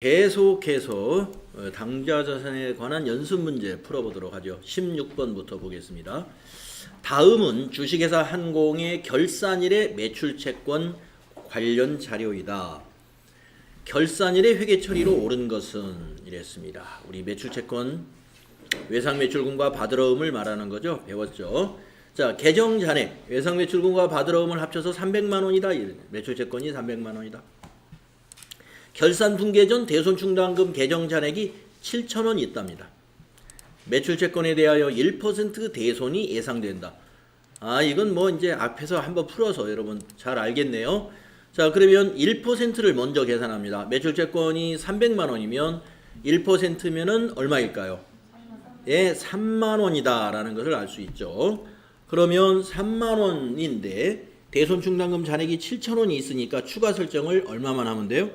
계속해서 당좌자산에 관한 연습 문제 풀어보도록 하죠. 16번부터 보겠습니다. 다음은 주식회사 한공의 결산일의 매출채권 관련 자료이다. 결산일의 회계처리로 옳은 것은 이랬습니다. 우리 매출채권 외상매출금과 받으러움을 말하는 거죠. 배웠죠. 자, 계정잔액 외상매출금과 받으러움을 합쳐서 300만 원이다. 매출채권이 300만 원이다. 결산 분계 전 대손충당금 계정잔액이 7,000원 있답니다. 매출채권에 대하여 1% 대손이 예상된다. 이건 뭐 이제 앞에서 한번 풀어서 여러분 잘 알겠네요. 자, 그러면 1%를 먼저 계산합니다. 매출채권이 300만 원이면 1%면은 얼마일까요? 예, 3만 원이다라는 것을 알 수 있죠. 그러면 3만 원인데 대손충당금 잔액이 7,000원이 있으니까 추가 설정을 얼마만 하면 돼요?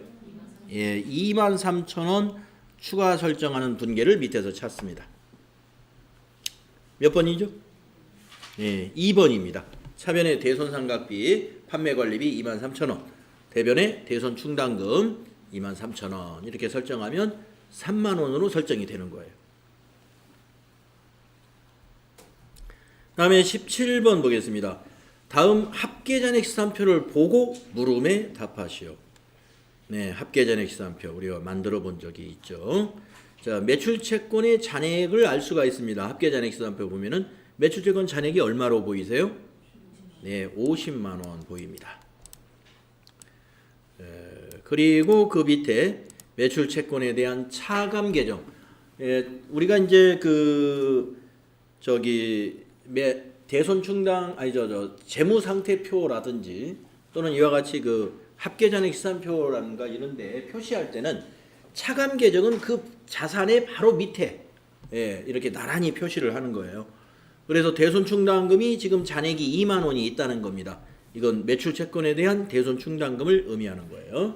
예, 23,000원 추가 설정하는 분계를 밑에서 찾습니다. 몇 번이죠? 예, 2번입니다. 차변의 대손상각비, 판매관리비 23,000원, 대변의 대손충당금 23,000원 이렇게 설정하면 3만 원으로 설정이 되는 거예요. 다음에 17번 보겠습니다. 다음 합계잔액 시산표를 보고 물음에 답하시오. 네, 합계잔액 시산표 우리가 만들어 본 적이 있죠. 자, 매출채권의 잔액을 알 수가 있습니다. 합계잔액 시산표 보면은 매출채권 잔액이 얼마로 보이세요? 네, 50만 원 보입니다. 그리고 그 밑에 매출채권에 대한 차감 계정. 우리가 이제 대손충당 재무상태표라든지 또는 이와 같이 합계잔액 시산표라든가 이런데 표시할 때는 차감 계정은 그 자산의 바로 밑에 이렇게 나란히 표시를 하는 거예요. 그래서 대손충당금이 지금 잔액이 2만 원이 있다는 겁니다. 이건 매출채권에 대한 대손충당금을 의미하는 거예요.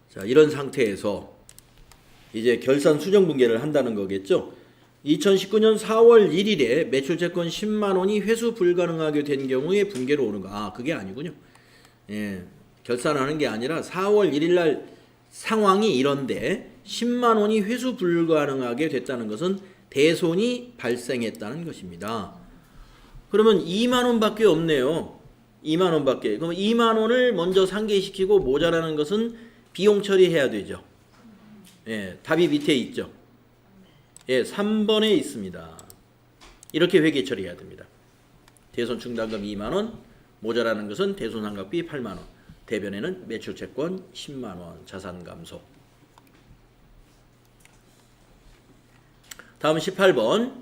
자, 이런 상태에서 이제 결산 수정 분계를 한다는 거겠죠. 2019년 4월 1일에 매출채권 10만 원이 회수 불가능하게 된 경우에 분계로 오는 거. 그게 아니군요. 예, 결산하는 게 아니라 4월 1일 날 상황이 이런데 10만 원이 회수 불가능하게 됐다는 것은 대손이 발생했다는 것입니다. 그러면 2만 원밖에 없네요. 2만 원밖에. 그럼 2만 원을 먼저 상계시키고 모자라는 것은 비용 처리해야 되죠. 예, 답이 밑에 있죠. 예, 3번에 있습니다. 이렇게 회계 처리해야 됩니다. 대손충당금 2만 원, 모자라는 것은 대손상각비 8만 원, 대변에는 매출채권 10만 원 자산 감소. 다음 18번.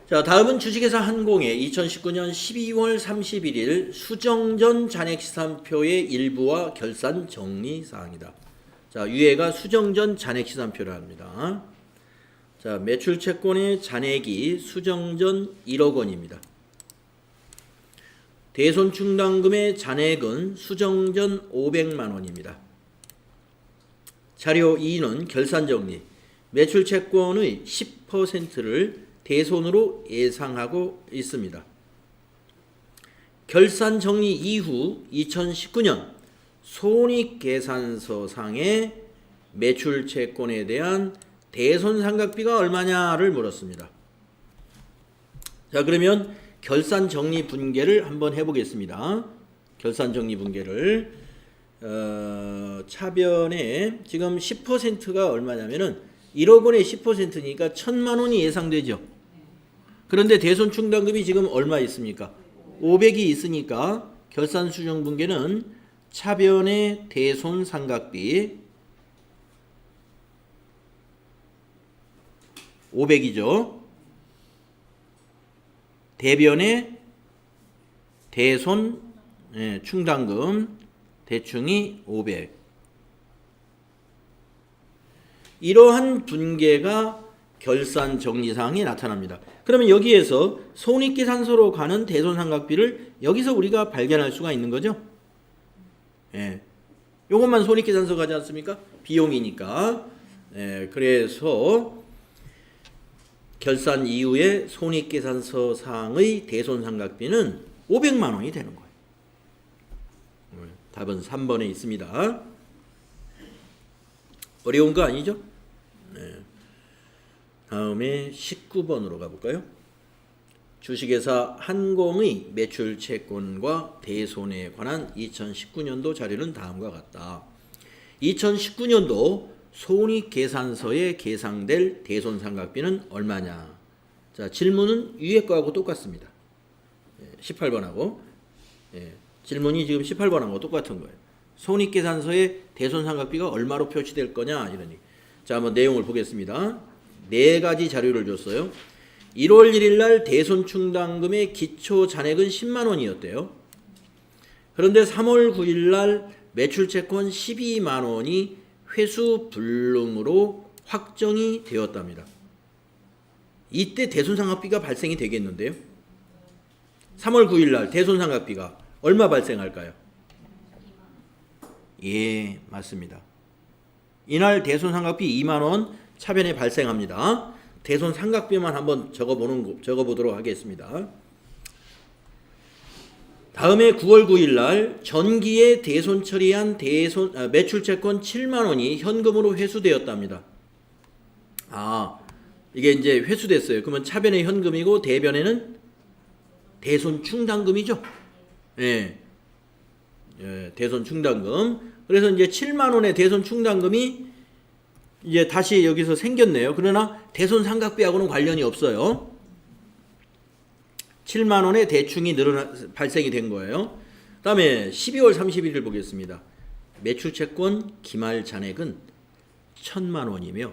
자, 다음은 주식회사 한공의 2019년 12월 31일 수정 전 잔액시산표의 일부와 결산 정리 사항이다. 자, 위에가 수정 전 잔액시산표를 합니다. 자, 매출채권의 잔액이 수정 전 1억 원입니다. 대손충당금의 잔액은 수정 전 500만 원입니다. 자료 2는 결산정리. 매출채권의 10%를 대손으로 예상하고 있습니다. 결산정리 이후 2019년 손익계산서상의 매출채권에 대한 대손상각비가 얼마냐를 물었습니다. 자, 그러면 결산정리 분계를 한번 해보겠습니다. 결산정리 분계를 차변에 지금 10%가 얼마냐면은 1억 원의 10%니까 1,000만 원이 예상되죠. 그런데 대손충당금이 지금 얼마 있습니까? 500이 있으니까 결산수정 분계는 차변의 대손상각비 500이죠. 대변의 대손 충당금 대충이 500. 이러한 분계가 결산 정리사항이 나타납니다. 그러면 여기에서 손익계산서로 가는 대손상각비를 여기서 우리가 발견할 수가 있는 거죠. 예. 요것만 손익계산서 가지 않습니까? 비용이니까. 그래서 결산 이후에 손익계산서 사항의 대손상각비는 500만 원이 되는 거예요. 답은 3번에 있습니다. 어려운 거 아니죠? 네. 다음에 19번으로 가볼까요? 주식회사 한공의 매출 채권과 대손에 관한 2019년도 자료는 다음과 같다. 2019년도 손익계산서에 계상될 대손상각비는 얼마냐? 자, 질문은 위에 거하고 똑같습니다. 18번하고 질문이 지금 18번하고 똑같은 거예요. 손익계산서에 대손상각비가 얼마로 표시될 거냐 이러니. 자, 한번 내용을 보겠습니다. 네 가지 자료를 줬어요. 1월 1일 날 대손충당금의 기초 잔액은 10만 원이었대요. 그런데 3월 9일 날 매출채권 12만 원이 회수 불능으로 확정이 되었답니다. 이때 대손상각비가 발생이 되겠는데요. 3월 9일 날 대손상각비가 얼마 발생할까요? 예, 맞습니다. 이날 대손상각비 2만 원 차변에 발생합니다. 대손상각비만 한번 적어보도록 하겠습니다. 다음에 9월 9일 날 전기에 대손 처리한 매출채권 7만 원이 현금으로 회수되었답니다. 아, 이게 이제 회수됐어요. 그러면 차변에 현금이고 대변에는 대손충당금이죠. 예. 대손충당금. 그래서 이제 7만 원의 대손충당금이 이제 다시 여기서 생겼네요. 그러나 대손상각비하고는 관련이 없어요. 7만 원의 대충이 발생이 된 거예요. 다음에 12월 31일 보겠습니다. 매출채권 기말 잔액은 1,000만 원이며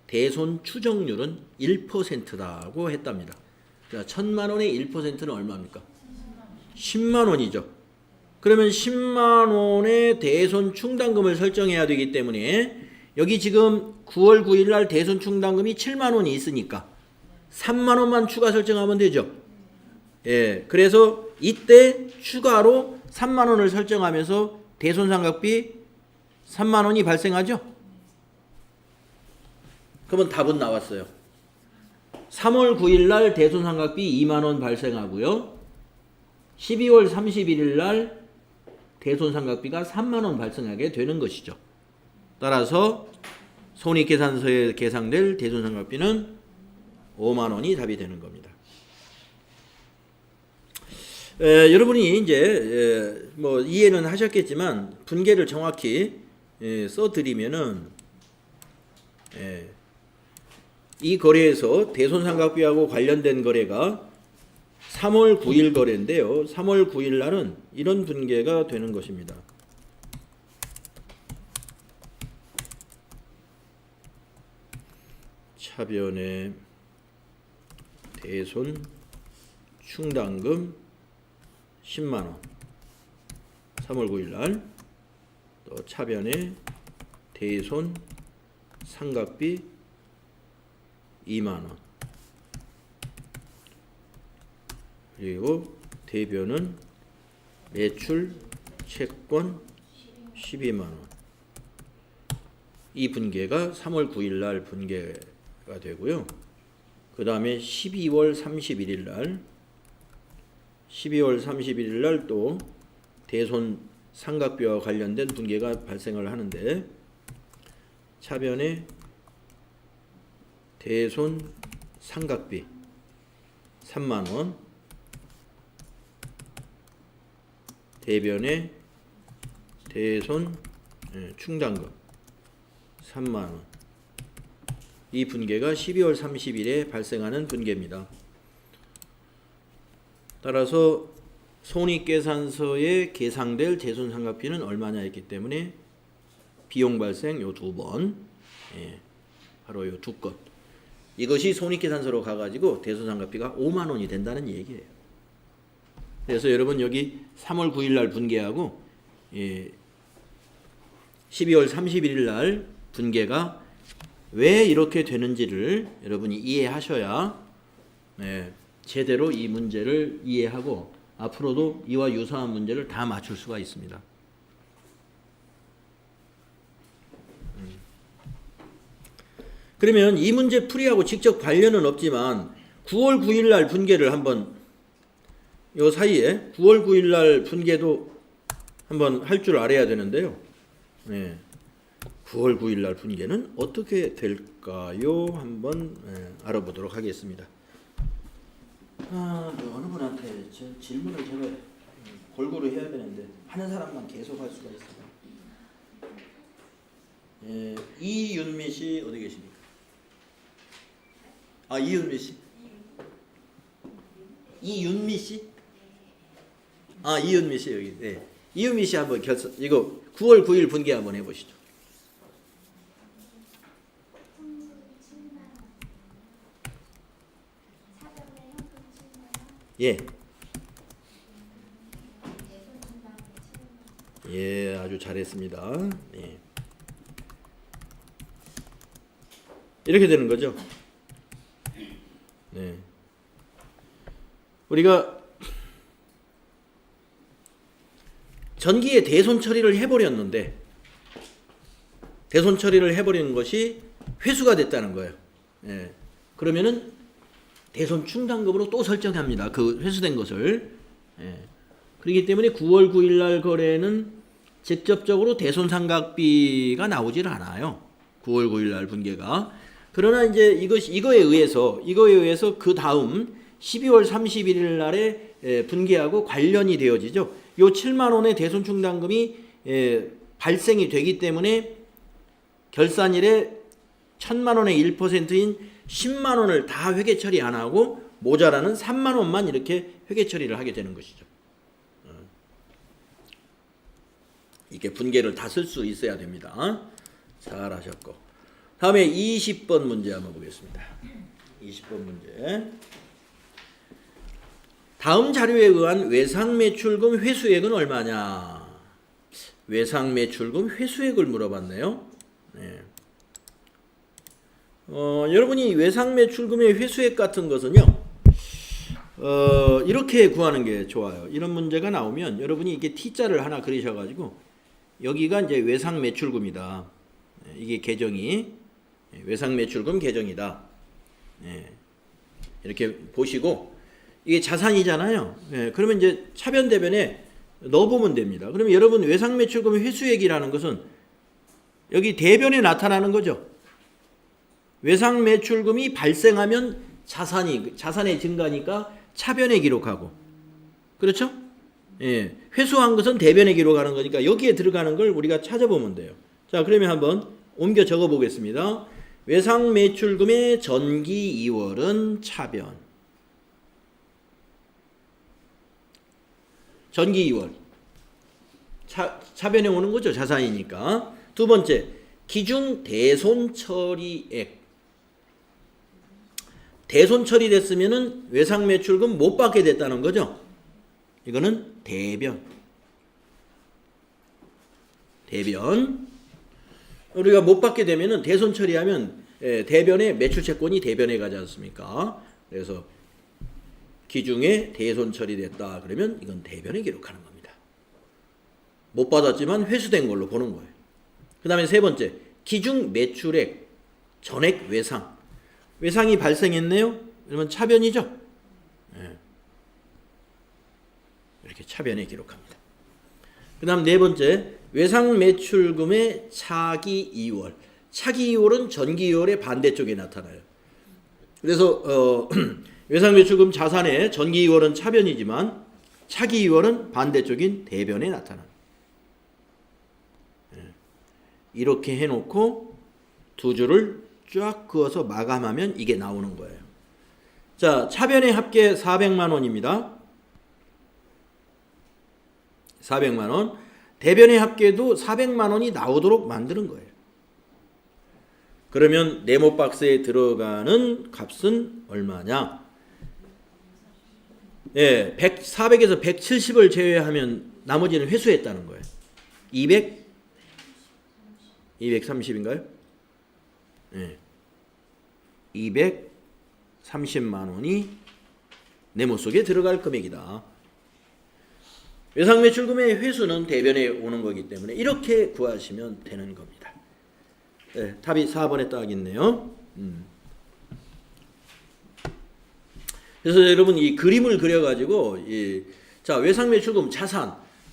대손 추정률은 1%다고 했답니다. 자, 1,000만 원의 1%는 얼마입니까? 10만 원이죠. 그러면 10만 원의 대손 충당금을 설정해야 되기 때문에 여기 지금 9월 9일 날 대손 충당금이 7만 원이 있으니까 3만 원만 추가 설정하면 되죠. 예, 그래서 이때 추가로 3만 원을 설정하면서 대손상각비 3만 원이 발생하죠. 그러면 답은 나왔어요. 3월 9일 날 대손상각비 2만 원 발생하고요. 12월 31일 날 대손상각비가 3만 원 발생하게 되는 것이죠. 따라서 손익계산서에 계상될 대손상각비는 5만 원이 답이 되는 겁니다. 여러분이 이제 뭐 이해는 하셨겠지만 분계를 정확히 써드리면은 이 거래에서 대손상각비하고 관련된 거래가 3월 9일 거래인데요. 3월 9일 날은 이런 분계가 되는 것입니다. 차변에 대손 충당금 10만 원 3월 9일 날, 또 차변에 대손 상각비 2만 원, 그리고 대변은 매출 채권 12만 원. 이 분계가 3월 9일 날 분계가 되고요. 그 다음에 12월 31일 날 또 대손 상각비와 관련된 분계가 발생을 하는데, 차변에 대손 상각비 3만 원, 대변에 대손 충당금 3만 원. 이 분계가 12월 30일에 발생하는 분계입니다. 따라서 손익계산서에 계상될 대손상각비는 얼마냐 했기 때문에 비용 발생 요 두 번, 바로 요 두 건. 이것이 손익계산서로 가가지고 대손상각비가 5만 원이 된다는 얘기예요. 그래서 여러분 여기 3월 9일 날 분계하고 12월 31일 날 분계가 왜 이렇게 되는지를 여러분이 이해하셔야 제대로 이 문제를 이해하고 앞으로도 이와 유사한 문제를 다 맞출 수가 있습니다. 그러면 이 문제 풀이하고 직접 관련은 없지만 9월 9일 날 분계를 한번, 요 사이에 9월 9일 날 분계도 한번 할 줄 알아야 되는데요. 9월 9일 날 분계는 어떻게 될까요? 한번 알아보도록 하겠습니다. 어느 분한테 질문을 제가 골고루 해야 되는데 하는 사람만 계속 할 수가 있어요. 이윤미 씨 어디 계십니까? 이윤미 씨? 이윤미 씨? 이윤미 씨 여기. 네. 이윤미 씨 한번 이거 9월 9일 분계 한번 해보시죠. 예. 예, 아주 잘했습니다. 예. 이렇게 되는 거죠. 네. 우리가 전기에 대손 처리를 해버렸는데 대손 처리를 해버리는 것이 회수가 됐다는 거예요. 예. 그러면은 대손 충당금으로 또 설정합니다. 그 회수된 것을. 예. 그렇기 때문에 9월 9일 날 거래는 직접적으로 대손 상각비가 나오질 않아요. 9월 9일 날 분계가. 그러나 이제 이거에 의해서 그 다음 12월 31일 날에 분계하고 관련이 되어지죠. 요 7만 원의 대손 충당금이 발생이 되기 때문에 결산일에 1,000만 원의 1%인 10만 원을 다 회계 처리 안 하고 모자라는 3만 원만 이렇게 회계 처리를 하게 되는 것이죠. 이게 분계를 다 쓸 수 있어야 됩니다. 잘하셨고. 다음에 20번 문제 한번 보겠습니다. 20번 문제. 다음 자료에 의한 외상매출금 회수액은 얼마냐? 외상매출금 회수액을 물어봤네요. 네. 여러분이 외상매출금의 회수액 같은 것은요, 이렇게 구하는 게 좋아요. 이런 문제가 나오면 여러분이 이게 T자를 하나 그리셔가지고 여기가 이제 외상매출금이다. 이게 계정이 외상매출금 계정이다. 이렇게 보시고 이게 자산이잖아요. 그러면 이제 차변대변에 넣어보면 됩니다. 그러면 여러분 외상매출금 회수액이라는 것은 여기 대변에 나타나는 거죠. 외상매출금이 발생하면 자산의 증가니까 차변에 기록하고, 그렇죠? 예, 회수한 것은 대변에 기록하는 거니까 여기에 들어가는 걸 우리가 찾아보면 돼요. 자, 그러면 한번 옮겨 적어 보겠습니다. 외상매출금의 전기 2월은 차변. 전기 2월. 차변에 오는 거죠. 자산이니까. 두 번째, 기중 대손 처리액. 대손 처리됐으면은 외상매출금 못 받게 됐다는 거죠. 이거는 대변. 우리가 못 받게 되면은 대손 처리하면 대변에 매출채권이 대변에 가지 않습니까? 그래서 기중에 대손 처리됐다 그러면 이건 대변에 기록하는 겁니다. 못 받았지만 회수된 걸로 보는 거예요. 그 다음에 세 번째, 기중 매출액 전액 외상. 외상이 발생했네요. 그러면 차변이죠. 이렇게 차변에 기록합니다. 그 다음 네 번째, 외상 매출금의 차기 2월. 차기 2월은 전기 2월의 반대쪽에 나타나요. 그래서 외상 매출금 자산의 전기 2월은 차변이지만 차기 2월은 반대쪽인 대변에 나타납니다. 이렇게 해놓고 두 줄을 쫙 그어서 마감하면 이게 나오는 거예요. 자, 차변의 합계 400만 원입니다. 400만 원. 대변의 합계도 400만 원이 나오도록 만드는 거예요. 그러면 네모 박스에 들어가는 값은 얼마냐? 예, 400에서 170을 제외하면 나머지는 회수했다는 거예요. 230인가요? 예. 230만 원이 네모 속에 들어갈 금액이다. 외상매출금의 회수는 대변에 오는 거기 때문에 이렇게 구하시면 되는 겁니다. 네, 답이 4번에 딱 있네요. 그래서 여러분 이 그림을 그려가지고 자, 외상매출금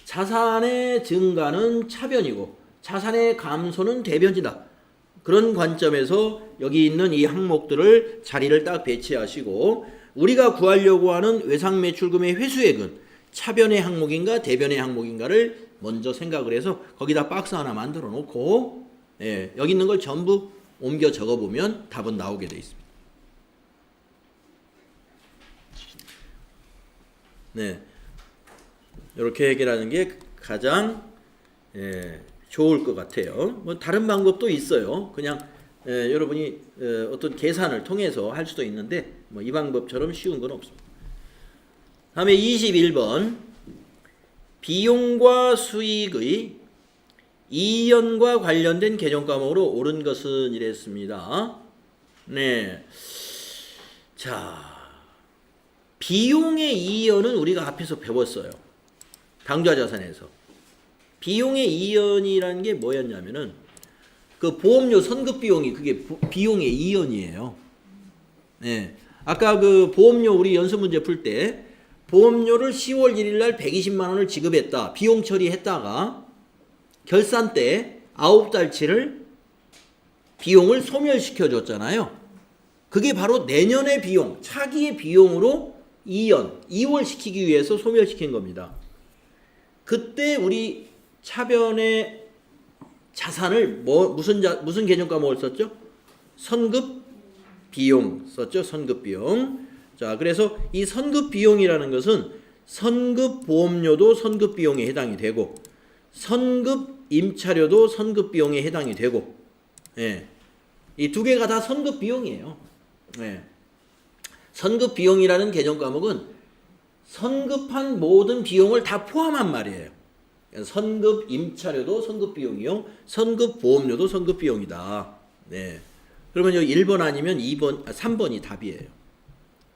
자산의 증가는 차변이고 자산의 감소는 대변이다. 그런 관점에서 여기 있는 이 항목들을 자리를 딱 배치하시고 우리가 구하려고 하는 외상매출금의 회수액은 차변의 항목인가 대변의 항목인가를 먼저 생각을 해서 거기다 박스 하나 만들어 놓고 여기 있는 걸 전부 옮겨 적어보면 답은 나오게 되어 있습니다. 네, 이렇게 해결하는 게 가장 좋을 것 같아요. 뭐 다른 방법도 있어요. 그냥 여러분이 어떤 계산을 통해서 할 수도 있는데 뭐 이 방법처럼 쉬운 건 없습니다. 다음에 21번 비용과 수익의 이연과 관련된 개정 과목으로 옳은 것은 이랬습니다. 네, 자 비용의 이연은 우리가 앞에서 배웠어요. 당좌자산에서. 비용의 이연이라는 게 뭐였냐면은 그 보험료 선급 비용이 그게 비용의 이연이에요. 네. 아까 그 보험료 우리 연수 문제 풀 때 보험료를 10월 1일 날 120만 원을 지급했다. 비용 처리했다가 결산 때 9달치를 비용을 소멸시켜 줬잖아요. 그게 바로 내년의 비용, 차기의 비용으로 이월시키기 위해서 소멸시킨 겁니다. 그때 우리 차변의 자산을 무슨 개념 과목을 썼죠? 선급 비용 썼죠. 선급 비용. 자, 그래서 이 선급 비용이라는 것은 선급 보험료도 선급 비용에 해당이 되고 선급 임차료도 선급 비용에 해당이 되고 이 두 개가 다 선급 비용이에요. 선급 비용이라는 개념 과목은 선급한 모든 비용을 다 포함한 말이에요. 선급 임차료도 선급 비용이요. 선급 보험료도 선급 비용이다. 네. 그러면 여기 1번 아니면 3번이 답이에요.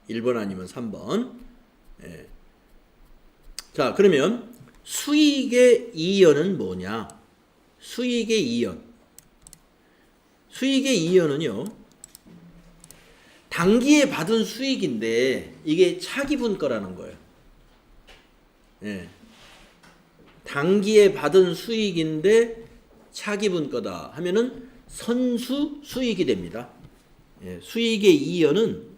1번 아니면 3번. 네. 자, 그러면 수익의 이연은 뭐냐? 수익의 이연. 수익의 이연은요. 단기에 받은 수익인데 이게 차기분 거라는 거예요. 네. 단기에 받은 수익인데 차기분 거다 하면은 선수 수익이 됩니다. 수익의 이연은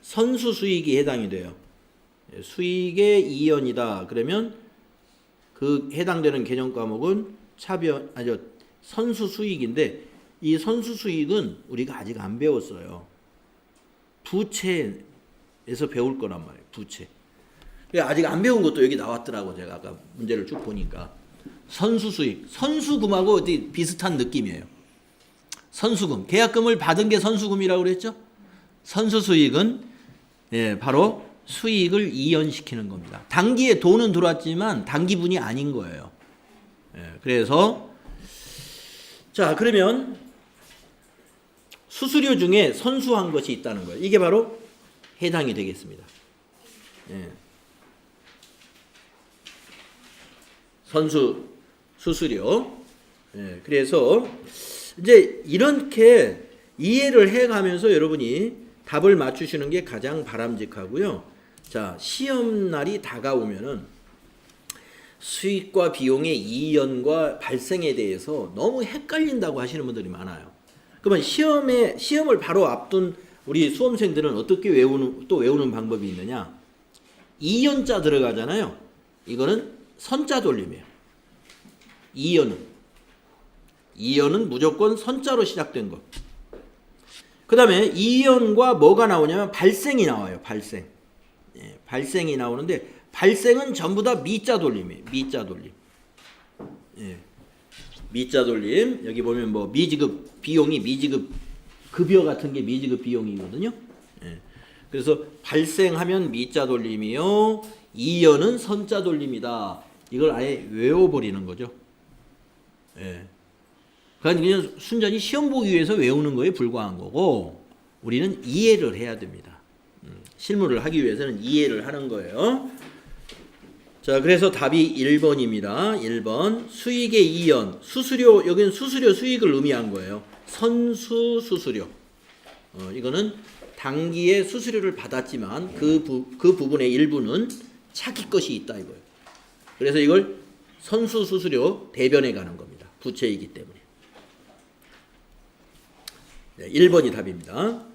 선수 수익이 해당이 돼요. 수익의 이연이다. 그러면 그 해당되는 개념 과목은 선수 수익인데 이 선수 수익은 우리가 아직 안 배웠어요. 부채에서 배울 거란 말이에요. 부채. 아직 안 배운 것도 여기 나왔더라고. 제가 아까 문제를 쭉 보니까 선수 수익, 선수금하고 어디 비슷한 느낌이에요. 선수금, 계약금을 받은 게 선수금이라고 그랬죠? 선수 수익은 바로 수익을 이연시키는 겁니다. 단기에 돈은 들어왔지만 단기분이 아닌 거예요. 그래서 자, 그러면 수수료 중에 선수한 것이 있다는 거예요. 이게 바로 해당이 되겠습니다. 수수료. 그래서 이제 이렇게 이해를 해가면서 여러분이 답을 맞추시는 게 가장 바람직하고요. 자, 시험날이 다가오면은 수익과 비용의 이연과 발생에 대해서 너무 헷갈린다고 하시는 분들이 많아요. 그러면 시험을 바로 앞둔 우리 수험생들은 어떻게 외우는 방법이 있느냐? 이연자 들어가잖아요. 이거는 선자 돌림이에요. 이연은 무조건 선자로 시작된 것. 그 다음에 이연과 뭐가 나오냐면 발생이 나와요. 발생이 나오는데 발생은 전부 다 미자 돌림이에요. 미자 돌림. 여기 보면 뭐 미지급 비용이 미지급 급여 같은 게 미지급 비용이거든요. 그래서 발생하면 미자 돌림이요. 이연은 선자 돌림이다. 이걸 아예 외워버리는 거죠. 그냥 순전히 시험 보기 위해서 외우는 거에 불과한 거고 우리는 이해를 해야 됩니다. 실무를 하기 위해서는 이해를 하는 거예요. 자, 그래서 답이 1번입니다. 1번 수익의 이연, 수수료, 여기는 수수료 수익을 의미한 거예요. 선수 수수료. 이거는 단기에 수수료를 받았지만 그 부분의 일부는 차기 것이 있다 이거예요. 그래서 이걸 선수 수수료 대변에 가는 겁니다. 부채이기 때문에. 네, 1번이 답입니다.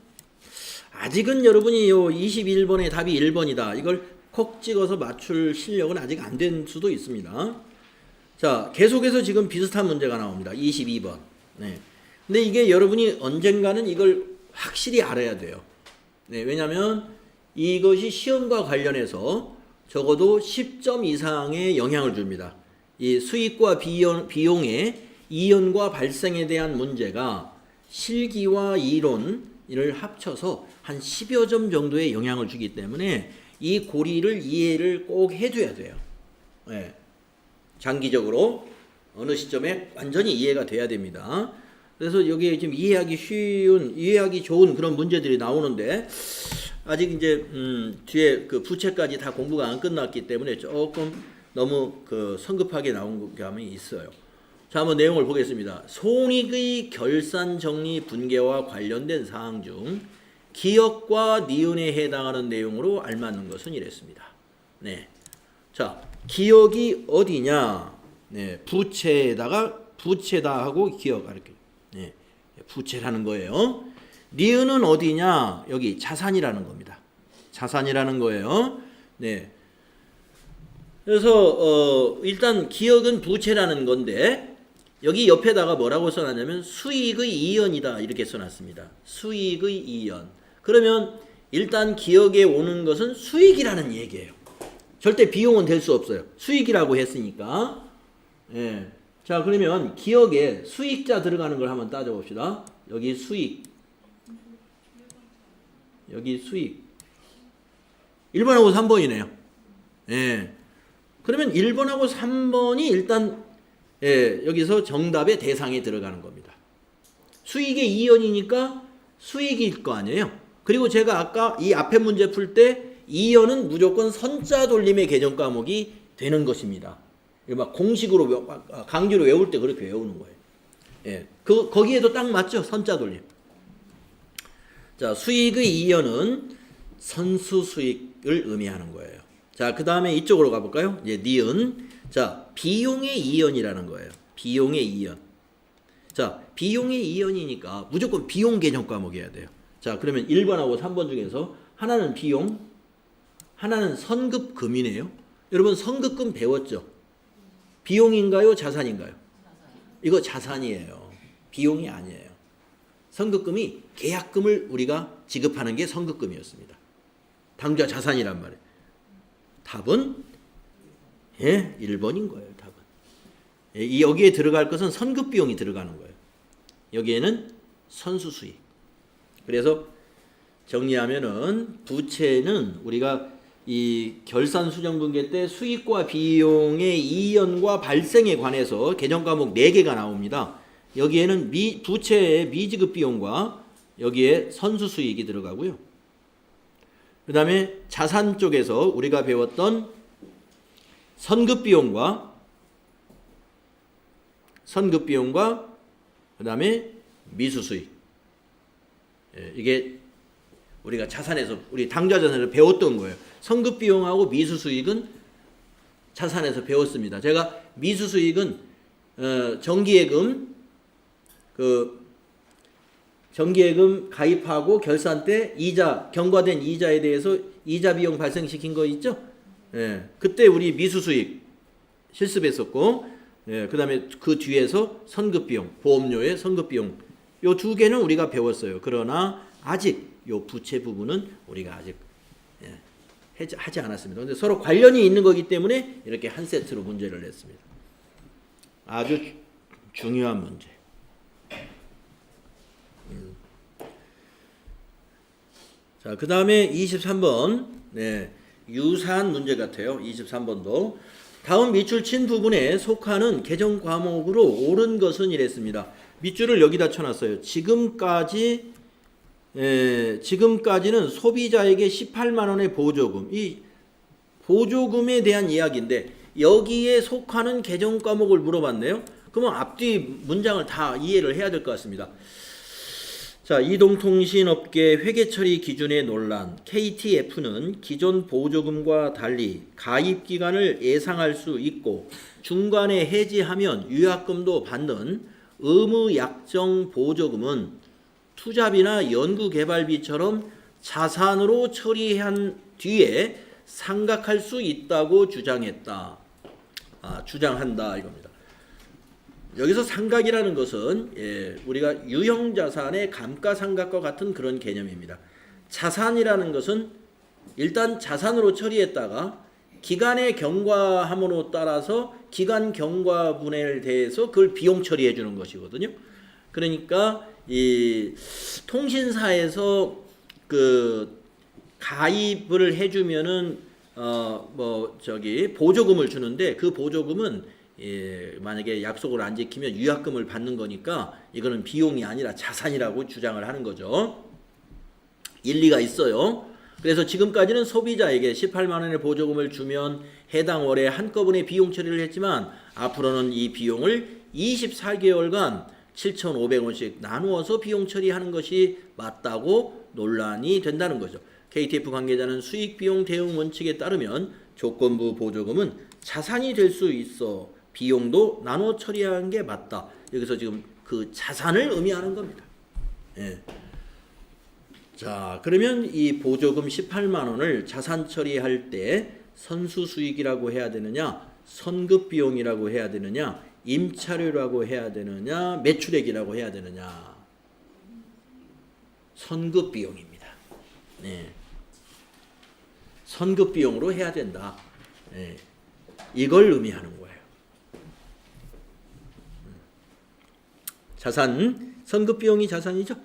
아직은 여러분이 요 21번의 답이 1번이다. 이걸 콕 찍어서 맞출 실력은 아직 안 된 수도 있습니다. 자, 계속해서 지금 비슷한 문제가 나옵니다. 22번. 네. 근데 이게 여러분이 언젠가는 이걸 확실히 알아야 돼요. 네, 왜냐하면 이것이 시험과 관련해서 적어도 10점 이상의 영향을 줍니다. 이 수익과 비용의 이연과 발생에 대한 문제가 실기와 이론을 합쳐서 한 10여 점 정도의 영향을 주기 때문에 이 고리를 이해를 꼭 해둬야 돼요. 네. 장기적으로 어느 시점에 완전히 이해가 돼야 됩니다. 그래서 여기에 지금 이해하기 좋은 그런 문제들이 나오는데 아직 이제 뒤에 그 부채까지 다 공부가 안 끝났기 때문에 조금 너무 그 성급하게 나온 감이 있어요. 자, 한번 내용을 보겠습니다. 손익의 결산 정리 분계와 관련된 사항 중 기억과 니은에 해당하는 내용으로 알맞는 것은 이랬습니다. 네. 자, 기억이 어디냐? 네, 부채다 하고 기억 이렇게. 네, 부채라는 거예요. 니은은 어디냐? 여기 자산이라는 겁니다. 자산이라는 거예요. 네. 그래서 일단 기억은 부채라는 건데 여기 옆에다가 뭐라고 써놨냐면 수익의 이연이다 이렇게 써놨습니다. 수익의 이연. 그러면 일단 기억에 오는 것은 수익이라는 얘기예요. 절대 비용은 될 수 없어요. 수익이라고 했으니까. 예. 자, 그러면 기억에 수익자 들어가는 걸 한번 따져봅시다. 여기 수익. 여기 수익. 1번하고 3번이네요. 예. 그러면 1번하고 3번이 일단 여기서 정답의 대상에 들어가는 겁니다. 수익의 이연이니까 수익일 거 아니에요. 그리고 제가 아까 이 앞에 문제 풀 때 이연은 무조건 선자 돌림의 개정 과목이 되는 것입니다. 막 공식으로 강제로 외울 때 그렇게 외우는 거예요. 예, 거기에도 딱 맞죠? 선자 돌림. 자, 수익의 이연은 선수 수익을 의미하는 거예요. 자, 그 다음에 이쪽으로 가볼까요? 이제 니은. 자, 비용의 이연이라는 거예요. 비용의 이연. 자, 비용의 이연이니까 무조건 비용 개정 과목이어야 돼요. 자, 그러면 1번하고 3번 중에서 하나는 비용, 하나는 선급금이네요. 여러분 선급금 배웠죠? 비용인가요? 자산인가요? 이거 자산이에요. 비용이 아니에요. 선급금이 계약금을 우리가 지급하는 게 선급금이었습니다. 당좌 자산이란 말이에요. 답은 1번인 거예요. 답은. 여기에 들어갈 것은 선급비용이 들어가는 거예요. 여기에는 선수수익. 그래서 정리하면은 부채는 우리가 이 결산수정분계 때 수익과 비용의 이연과 발생에 관해서 개정 과목 4개가 나옵니다. 여기에는 부채의 미지급 비용과 여기에 선수수익이 들어가고요. 그 다음에 자산 쪽에서 우리가 배웠던 선급비용과 그 다음에 미수수익. 이게 우리가 자산에서 우리 당좌자산에서 배웠던 거예요. 선급비용하고 미수수익은 자산에서 배웠습니다. 제가 미수수익은 정기예금 가입하고 결산 때 이자 경과된 이자에 대해서 이자 비용 발생시킨 거 있죠? 예, 그때 우리 미수수익 실습했었고, 그 다음에 그 뒤에서 선급비용, 보험료의 선급비용 요 2개는 우리가 배웠어요. 그러나 아직 요 부채 부분은 우리가 아직 하지 않았습니다. 근데 서로 관련이 있는 거기 때문에 이렇게 한 세트로 문제를 냈습니다. 아주 중요한 문제. 자, 그 다음에 23번. 유사한 문제 같아요. 23번도. 다음 밑줄 친 부분에 속하는 개정 과목으로 옳은 것은 이랬습니다. 밑줄을 여기다 쳐놨어요. 지금까지는 소비자에게 18만 원의 보조금, 이 보조금에 대한 이야기인데 여기에 속하는 개정 과목을 물어봤네요. 그러면 앞뒤 문장을 다 이해를 해야 될 것 같습니다. 자, 이동통신업계 회계처리 기준의 논란. KTF는 기존 보조금과 달리 가입기간을 예상할 수 있고 중간에 해지하면 유약금도 받는 의무약정 보조금은 투자비나 연구개발비처럼 자산으로 처리한 뒤에 상각할 수 있다고 주장했다. 주장한다 이겁니다. 여기서 상각이라는 것은 우리가 유형자산의 감가상각과 같은 그런 개념입니다. 자산이라는 것은 일단 자산으로 처리했다가 기간의 경과함으로 따라서 기간 경과분에 대해서 그걸 비용 처리해 주는 것이거든요. 그러니까 이 통신사에서 그 가입을 해주면은 보조금을 주는데 그 보조금은 만약에 약속을 안 지키면 유약금을 받는 거니까 이거는 비용이 아니라 자산이라고 주장을 하는 거죠. 일리가 있어요. 그래서 지금까지는 소비자에게 18만 원의 보조금을 주면 해당 월에 한꺼번에 비용 처리를 했지만 앞으로는 이 비용을 24개월간 7,500원씩 나누어서 비용 처리하는 것이 맞다고 논란이 된다는 거죠. KTF 관계자는 수익비용 대응 원칙에 따르면 조건부 보조금은 자산이 될 수 있어 비용도 나눠 처리하는 게 맞다. 여기서 지금 그 자산을 의미하는 겁니다. 자, 그러면 이 보조금 18만 원을 자산 처리할 때 선수 수익이라고 해야 되느냐, 선급 비용이라고 해야 되느냐, 임차료라고 해야 되느냐, 매출액이라고 해야 되느냐. 선급 비용입니다. 선급 비용으로 해야 된다. 이걸 의미하는 거예요. 자산, 선급 비용이 자산이죠.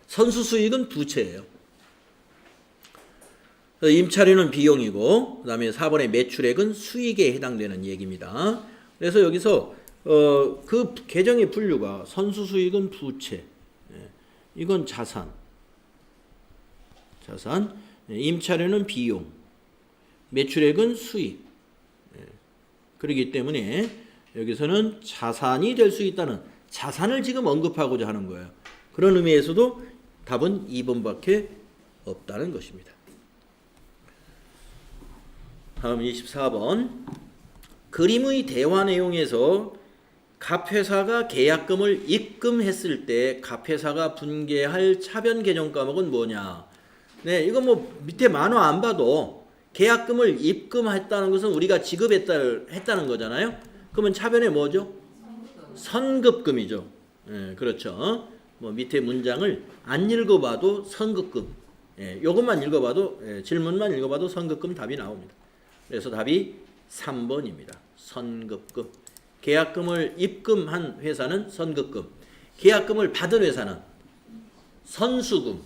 선수 수익은 부채예요. 임차료는 비용이고 그다음에 4번의 매출액은 수익에 해당되는 얘기입니다. 그래서 여기서 그 계정의 분류가 선수 수익은 부채, 이건 자산, 임차료는 비용, 매출액은 수익. 그렇기 때문에 여기서는 자산이 될 수 있다는 자산을 지금 언급하고자 하는 거예요. 그런 의미에서도 답은 2번밖에 없다는 것입니다. 다음 24번. 그림의 대화 내용에서 갑회사가 계약금을 입금했을 때 갑회사가 분개할 차변 개정 과목은 뭐냐. 이거 뭐 밑에 만화 안 봐도 계약금을 입금했다는 것은 우리가 지급했다는 거잖아요. 그러면 차변에 뭐죠? 선급금이죠. 그렇죠. 뭐 밑에 문장을 안 읽어봐도 선급금. 요것만 읽어봐도 질문만 읽어봐도 선급금 답이 나옵니다. 그래서 답이 3번입니다. 선급금. 계약금을 입금한 회사는 선급금. 계약금을 받은 회사는 선수금.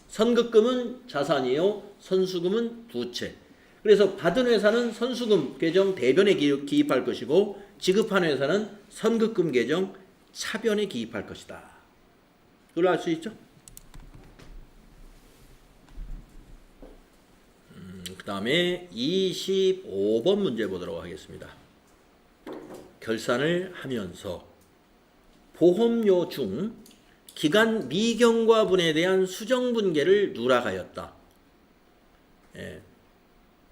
선급금은 자산이요. 선수금은 부채. 그래서 받은 회사는 선수금 계정 대변에 기입할 것이고 지급한 회사는 선급금 계정 차변에 기입할 것이다. 그걸 알 수 있죠? 그 다음에 25번 문제 보도록 하겠습니다. 결산을 하면서 보험료 중 기간 미경과분에 대한 수정분계를 누락하였다.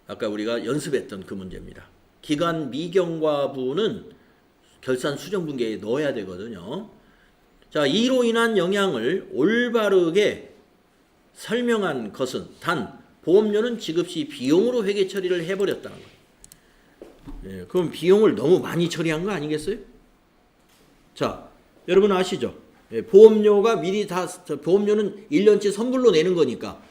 아까 우리가 연습했던 그 문제입니다. 기간 미경과분은 결산 수정분계에 넣어야 되거든요. 자, 이로 인한 영향을 올바르게 설명한 것은 단 보험료는 지급 시 비용으로 회계 처리를 해버렸다는 거예요. 그럼 비용을 너무 많이 처리한 거 아니겠어요? 자, 여러분 아시죠? 보험료가 보험료는 1년치 선불로 내는 거니까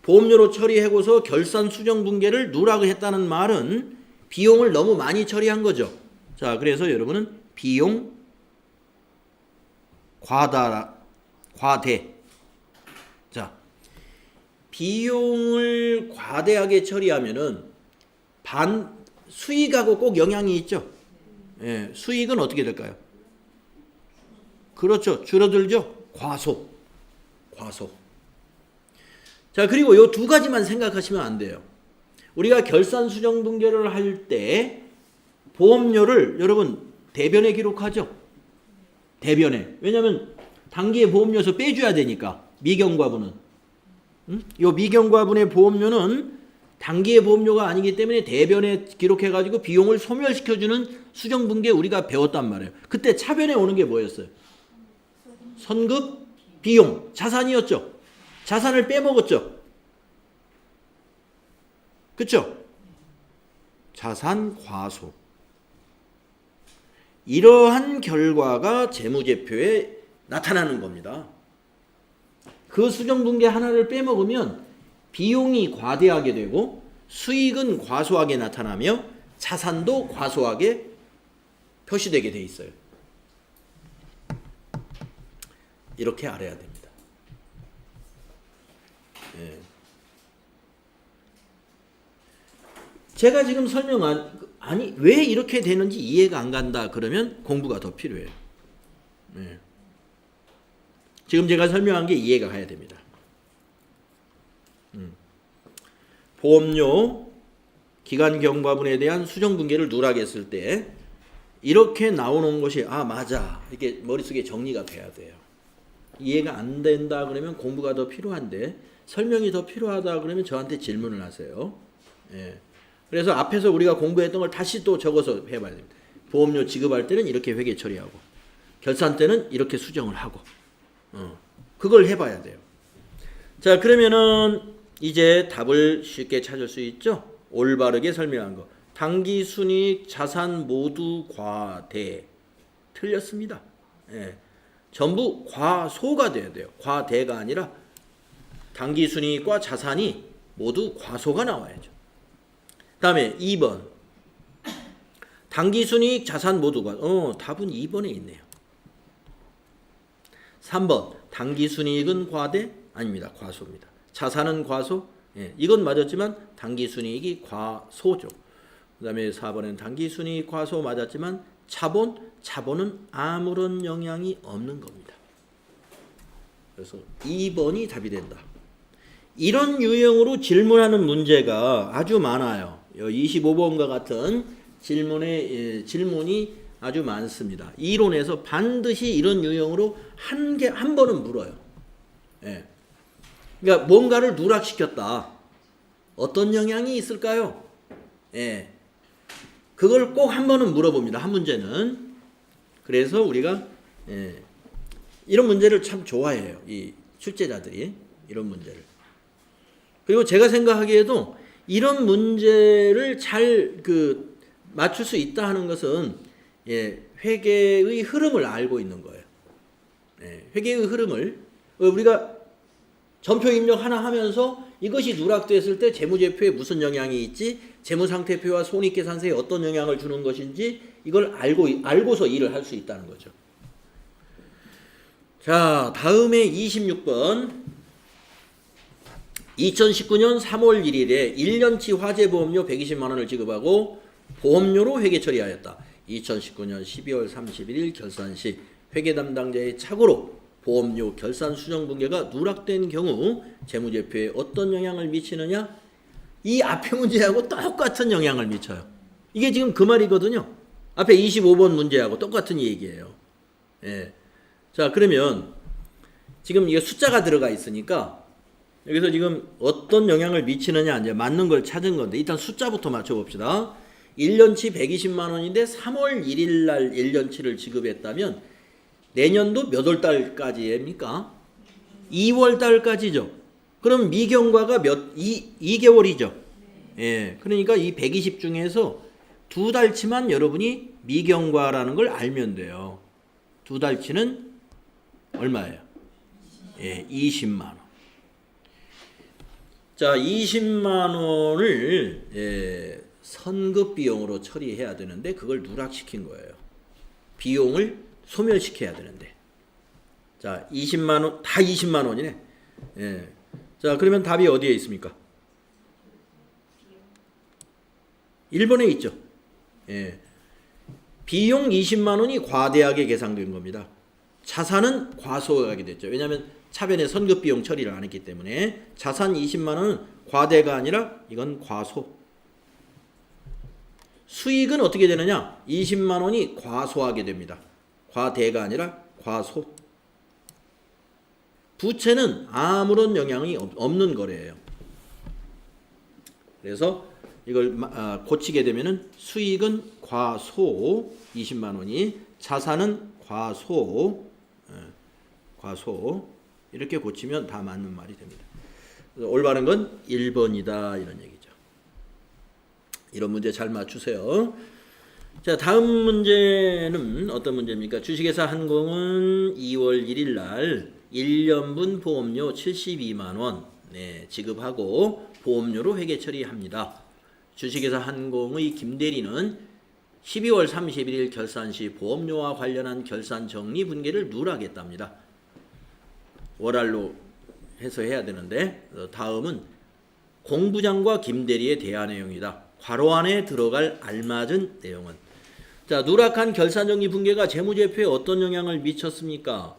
보험료로 처리하고서 결산 수정 분계를 누락을 했다는 말은 비용을 너무 많이 처리한 거죠. 자, 그래서 여러분은 비용 과대. 자, 비용을 과대하게 처리하면은 수익하고 꼭 영향이 있죠. 수익은 어떻게 될까요? 그렇죠. 줄어들죠. 과소. 자, 그리고 요 두 가지만 생각하시면 안 돼요. 우리가 결산 수정 분계를 할 때 보험료를 여러분 대변에 기록하죠. 대변에. 왜냐하면 단기의 보험료에서 빼줘야 되니까 미경과분은. 이 미경과분의 보험료는 단기의 보험료가 아니기 때문에 대변에 기록해가지고 비용을 소멸시켜주는 수정분계 우리가 배웠단 말이에요. 그때 차변에 오는 게 뭐였어요? 선급, 비용, 자산이었죠. 자산을 빼먹었죠. 그쵸? 자산 과소. 이러한 결과가 재무제표에 나타나는 겁니다. 그 수정분계 하나를 빼먹으면 비용이 과대하게 되고 수익은 과소하게 나타나며 자산도 과소하게 표시되게 돼 있어요. 이렇게 알아야 됩니다. 예. 제가 지금 아니 왜 이렇게 되는지 이해가 안 간다 그러면 공부가 더 필요해요. 예. 지금 제가 설명한 게 이해가 가야 됩니다. 보험료 기간 경과분에 대한 수정 분계를 누락했을 때 이렇게 나오는 것이 맞아 이렇게 머릿속에 정리가 돼야 돼요. 이해가 안 된다 그러면 공부가 더 필요한데 설명이 더 필요하다 그러면 저한테 질문을 하세요. 예. 그래서 앞에서 우리가 공부했던 걸 다시 또 적어서 해봐야 됩니다. 보험료 지급할 때는 이렇게 회계 처리하고 결산 때는 이렇게 수정을 하고 그걸 해봐야 돼요. 자, 그러면은 이제 답을 쉽게 찾을 수 있죠. 올바르게 설명한 거. 당기순이익 자산 모두 과대. 틀렸습니다. 예. 전부 과소가 돼야 돼요. 과대가 아니라 당기순이익과 자산이 모두 과소가 나와야죠. 다음에 2번. 당기순이익 자산 모두 과소. 답은 2번에 있네요. 3번. 당기순이익은 과대? 아닙니다. 과소입니다. 자산은 과소? 예, 이건 맞았지만 당기순이익이 과소죠. 그 다음에 4번은 당기순이익 과소 맞았지만 자본은 아무런 영향이 없는 겁니다. 그래서 2번이 답이 된다. 이런 유형으로 질문하는 문제가 아주 많아요. 25번과 같은 질문이 아주 많습니다. 이론에서 반드시 이런 유형으로 한 번은 물어요. 예. 그러니까 뭔가를 누락시켰다. 어떤 영향이 있을까요? 예. 그걸 꼭 한 번은 물어봅니다. 한 문제는. 그래서 우리가 이런 문제를 참 좋아해요. 이 출제자들이 이런 문제를. 그리고 제가 생각하기에도 이런 문제를 잘 맞출 수 있다 하는 것은 회계의 흐름을 알고 있는 거예요. 회계의 흐름을 우리가 전표 입력 하나 하면서 이것이 누락됐을 때 재무제표에 무슨 영향이 있지, 재무상태표와 손익계산서에 어떤 영향을 주는 것인지 이걸 알고서 일을 할 수 있다는 거죠. 자, 다음에 26번. 2019년 3월 1일에 1년치 화재보험료 120만 원을 지급하고 보험료로 회계 처리하였다. 2019년 12월 31일 결산 시 회계 담당자의 착오로 보험료 결산 수정 분계가 누락된 경우 재무제표에 어떤 영향을 미치느냐? 이 앞에 문제하고 똑같은 영향을 미쳐요. 이게 지금 그 말이거든요. 앞에 25번 문제하고 똑같은 얘기예요. 예. 자, 그러면 지금 이게 숫자가 들어가 있으니까 여기서 지금 어떤 영향을 미치느냐 이제 맞는 걸 찾은 건데 일단 숫자부터 맞춰봅시다. 1년치 120만 원인데 3월 1일 날 1년치를 지급했다면 내년도 몇 월 달까지입니까? 2월 달까지죠. 그럼 미경과가 2개월이죠. 예. 그러니까 이 120 중에서 2달치만 여러분이 미경과라는 걸 알면 돼요. 2달치는 얼마예요? 예, 20만 원. 자, 20만 원을 선급 비용으로 처리해야 되는데 그걸 누락시킨 거예요. 비용을 소멸시켜야 되는데. 자, 20만 원, 다 20만 원이네. 예. 자, 그러면 답이 어디에 있습니까? 1번에 있죠. 예. 비용 20만 원이 과대하게 계산된 겁니다. 자산은 과소하게 됐죠. 왜냐하면 차변에 선급 비용 처리를 안 했기 때문에 자산 20만 원은 과대가 아니라 이건 과소. 수익은 어떻게 되느냐? 20만 원이 과소하게 됩니다. 과대가 아니라 과소. 부채는 아무런 영향이 없는 거래예요. 그래서 이걸 고치게 되면은 수익은 과소 20만 원이, 자산은 과소 이렇게 고치면 다 맞는 말이 됩니다. 그래서 올바른 건 1번이다 이런 얘기죠. 이런 문제 잘 맞추세요. 자, 다음 문제는 어떤 문제입니까? 주식회사 한공은 2월 1일 날 1년분 보험료 72만 원 지급하고 보험료로 회계 처리합니다. 주식회사 한공의 김대리는 12월 31일 결산 시 보험료와 관련한 결산 정리 분계를 누락했답니다. 월알로 해서 해야 되는데, 다음은 공부장과 김대리에 대한 내용이다. 괄호 안에 들어갈 알맞은 내용은. 자, 누락한 결산정리 분계가 재무제표에 어떤 영향을 미쳤습니까?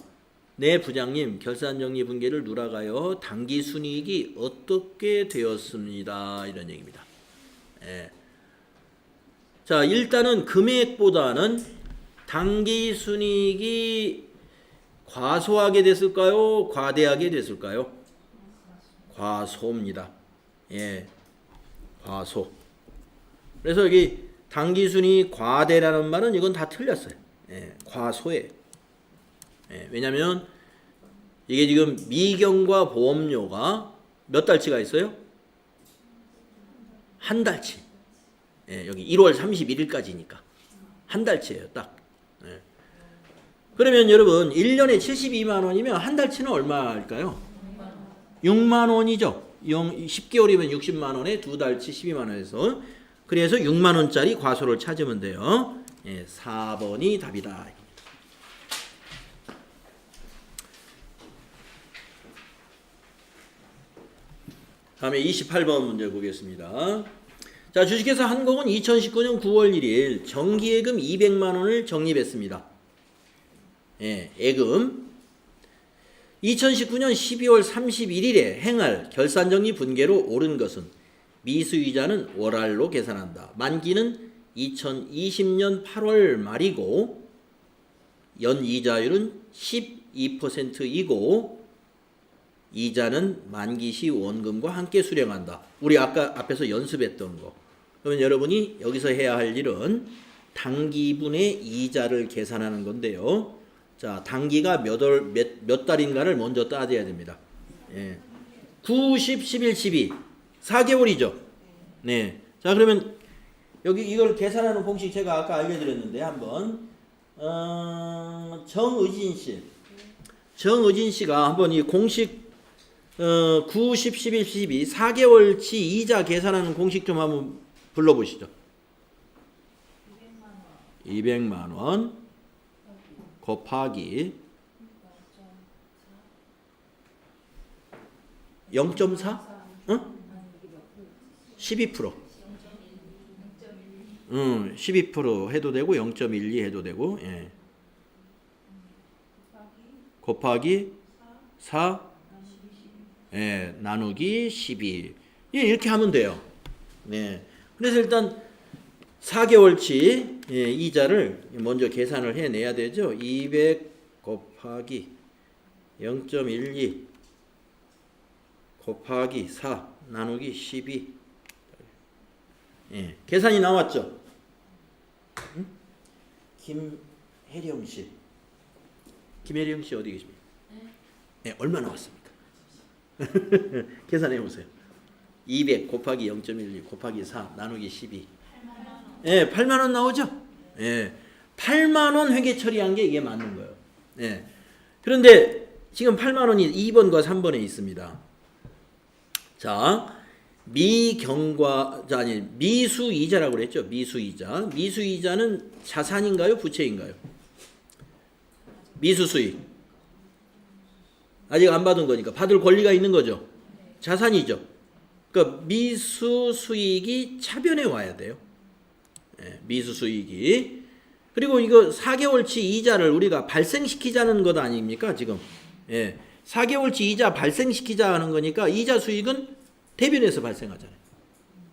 네, 부장님, 결산정리 분계를 누락하여 당기순이익이 어떻게 되었습니다. 이런 얘기입니다. 예. 자, 일단은 금액보다는 당기순이익이 과소하게 됐을까요? 과대하게 됐을까요? 과소입니다. 예, 과소. 그래서 여기 당기순이익 과대라는 말은 이건 다 틀렸어요. 예, 과소에. 예, 왜냐하면 이게 지금 미경과 보험료가 몇 달치가 있어요? 한 달치. 예, 여기 1월 31일까지니까 한 달치예요, 딱. 예. 그러면 여러분 1년에 72만 원이면 한 달치는 얼마일까요? 6만 원이죠. 10개월이면 60만 원에 두 달치 12만 원에서, 그래서 6만 원짜리 과소를 찾으면 돼요. 예, 4번이 답이다. 다음에 28번 문제 보겠습니다. 자, 주식회사 한공은 2019년 9월 1일 정기예금 200만 원을 적립했습니다. 예, 예금. 2019년 12월 31일에 행할 결산정리 분계로 옳은 것은 미수이자는 월할로 계산한다. 만기는 2020년 8월 말이고 연이자율은 12%이고 이자는 만기 시 원금과 함께 수령한다. 우리 아까 앞에서 연습했던 거. 그러면 여러분이 여기서 해야 할 일은 당기분의 이자를 계산하는 건데요. 자, 당기가 몇 달인가를 먼저 따져야 됩니다. 예. 9, 10, 11, 12. 4개월이죠. 네. 자, 그러면 여기 이걸 계산하는 공식 제가 아까 알려드렸는데 한번 정의진 씨가 한번 이 공식 9, 10, 11, 12 4개월치 이자 계산하는 공식 좀 한번 불러보시죠. 200만 원 곱하기 0.4? 응? 12%. 12% 해도 되고 0.12 해도 되고, 예. 곱하기 4, 예, 나누기 12. 예, 이렇게 하면 돼요. 네. 그래서 일단 4개월치 예, 이자를 먼저 계산을 해내야 되죠. 200 곱하기 0.12 곱하기 4 나누기 12. 예, 계산이 나왔죠. 응? 김혜령 씨. 김혜령 씨 어디 계십니까? 네, 얼마 나왔습니까? 계산해 보세요. 200 곱하기 0.12 곱하기 4 나누기 12. 예, 8만 원 나오죠? 예. 8만 원 회계 처리한 게 이게 맞는 거예요. 예. 그런데 지금 8만 원이 2번과 3번에 있습니다. 자, 미수이자라고 그랬죠? 미수이자. 미수이자는 자산인가요? 부채인가요? 미수수익. 아직 안 받은 거니까 받을 권리가 있는 거죠. 자산이죠. 그러니까 미수수익이 차변에 와야 돼요. 예, 미수수익이. 그리고 이거 4개월치 이자를 우리가 발생시키자는 것 아닙니까? 지금. 예, 4개월치 이자 발생시키자 하는 거니까 이자 수익은 대변에서 발생하잖아요.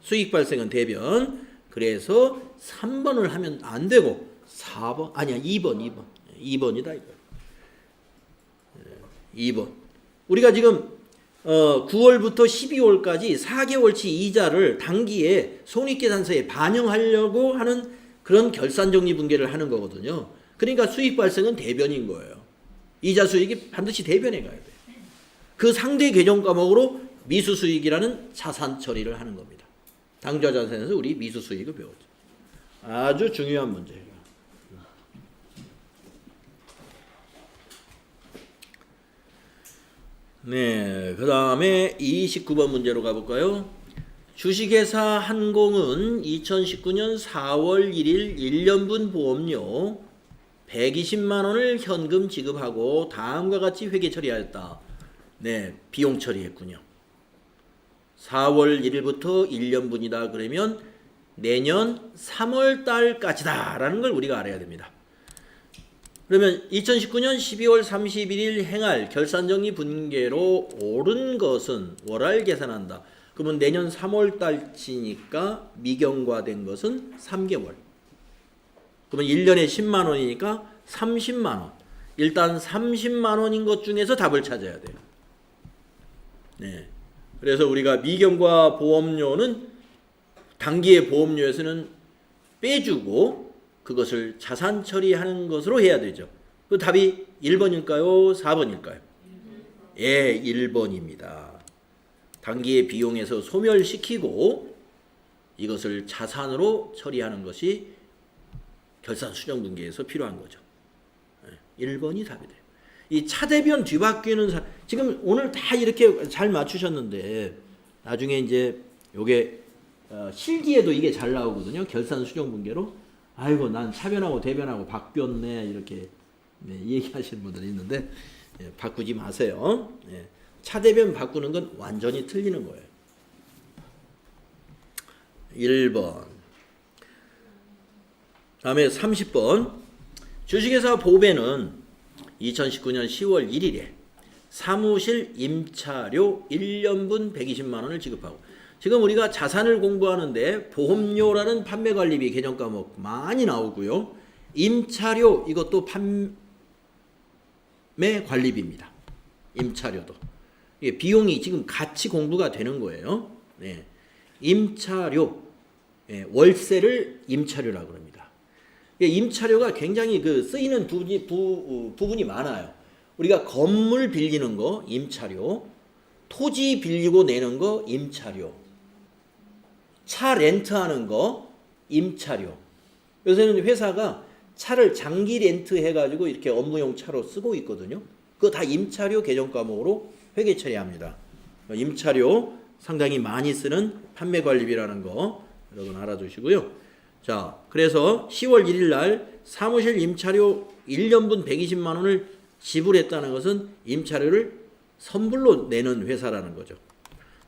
수익 발생은 대변. 그래서 3번을 하면 안 되고 4번 아니야 2번이다 이거. 2번. 우리가 지금 9월부터 12월까지 4개월치 이자를 단기에 손익계산서에 반영하려고 하는 그런 결산정리분계를 하는 거거든요. 그러니까 수익 발생은 대변인 거예요. 이자 수익이 반드시 대변에 가야 돼요. 그 상대 계정 과목으로 미수수익이라는 자산 처리를 하는 겁니다. 당좌자산에서 우리 미수수익을 배웠죠. 아주 중요한 문제예요. 네, 그 다음에 29번 문제로 가볼까요? 주식회사 한공은 2019년 4월 1일 1년분 보험료 120만 원을 현금 지급하고 다음과 같이 회계 처리하였다. 네, 비용 처리했군요. 4월 1일부터 1년분이다. 그러면 내년 3월 달까지다 라는 걸 우리가 알아야 됩니다. 그러면 2019년 12월 31일 행할 결산정리 분계로 옳은 것은 월할 계산한다. 그러면 내년 3월 달치니까 미경과된 것은 3개월. 그러면 1년에 10만 원이니까 30만 원. 일단 30만 원인 것 중에서 답을 찾아야 돼요. 네. 그래서 우리가 미경과 보험료는 단기의 보험료에서는 빼주고 그것을 자산 처리하는 것으로 해야 되죠. 그 답이 1번일까요? 4번일까요? 예, 1번입니다. 단기의 비용에서 소멸시키고 이것을 자산으로 처리하는 것이 결산수정분계에서 필요한 거죠. 1번이 답이 돼요. 이 차대변 뒤바뀌는 지금 오늘 다 이렇게 잘 맞추셨는데 나중에 이제 요게 실기에도 이게 잘 나오거든요. 결산수정분계로. 아이고 난 차변하고 대변하고 바뀌었네 이렇게 얘기하시는 분들이 있는데 바꾸지 마세요. 차대변 바꾸는 건 완전히 틀리는 거예요. 1번. 다음에 30번. 주식회사 보배는 2019년 10월 1일에 사무실 임차료 1년분 120만 원을 지급하고 지금 우리가 자산을 공부하는데 보험료라는 판매관리비 개정 과목 많이 나오고요. 임차료 이것도 판매관리비입니다. 임차료도. 이게 비용이 지금 같이 공부가 되는 거예요. 네. 임차료, 월세를 임차료라고 합니다. 임차료가 굉장히 쓰이는 부분이 많아요. 우리가 건물 빌리는 거 임차료, 토지 빌리고 내는 거 임차료, 차 렌트하는 거 임차료. 요새는 회사가 차를 장기 렌트 해가지고 이렇게 업무용 차로 쓰고 있거든요. 그거 다 임차료 개정 과목으로 회계 처리합니다. 임차료 상당히 많이 쓰는 판매관리비라는 거 여러분 알아두시고요. 자, 그래서 10월 1일 날 사무실 임차료 1년분 120만 원을 지불했다는 것은 임차료를 선불로 내는 회사라는 거죠.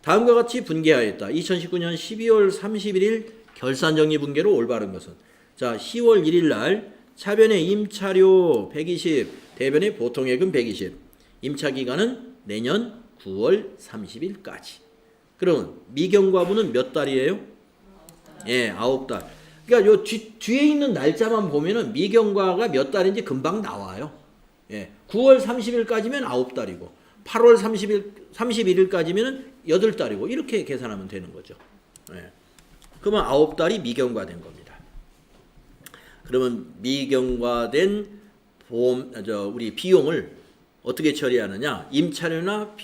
다음과 같이 분계하였다. 2019년 12월 31일 결산정리 분계로 올바른 것은 자, 10월 1일 날 차변의 임차료 120, 대변의 보통예금 120. 임차기간은 내년 9월 30일까지. 그러면 미경과부는 몇 달이에요? 예, 9달. 그러니까 요 뒤에 있는 날짜만 보면은 미경과가 몇 달인지 금방 나와요. 예, 9월 30일까지면 9달이고 8월 31일까지면 8달이고 이렇게 계산하면 되는 거죠. 예. 그러면 9달이 미경과된 겁니다. 그러면 미경과된 우리 비용을 어떻게 처리하느냐? 임차료나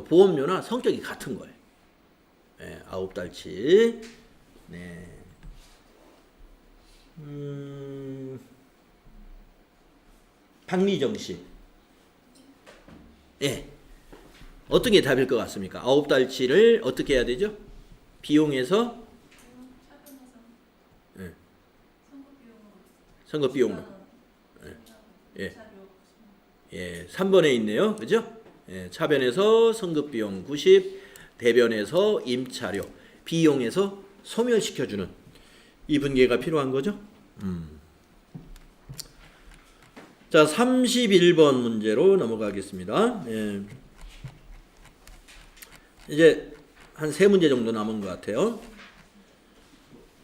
보험료나 성격이 같은 거예요. 예, 9달치. 네. 박미정 씨. 예. 어떤 게 답일 것 같습니까? 9달치를 어떻게 해야 되죠? 비용에서 예. 선거비용으로. 예. 예. 3번에 있네요. 그죠? 예. 차변에서 선거비용 90, 대변에서 임차료, 비용에서 소멸시켜주는 이 분계가 필요한 거죠. 자, 31번 문제로 넘어가겠습니다. 예. 이제 한 3문제 정도 남은 것 같아요.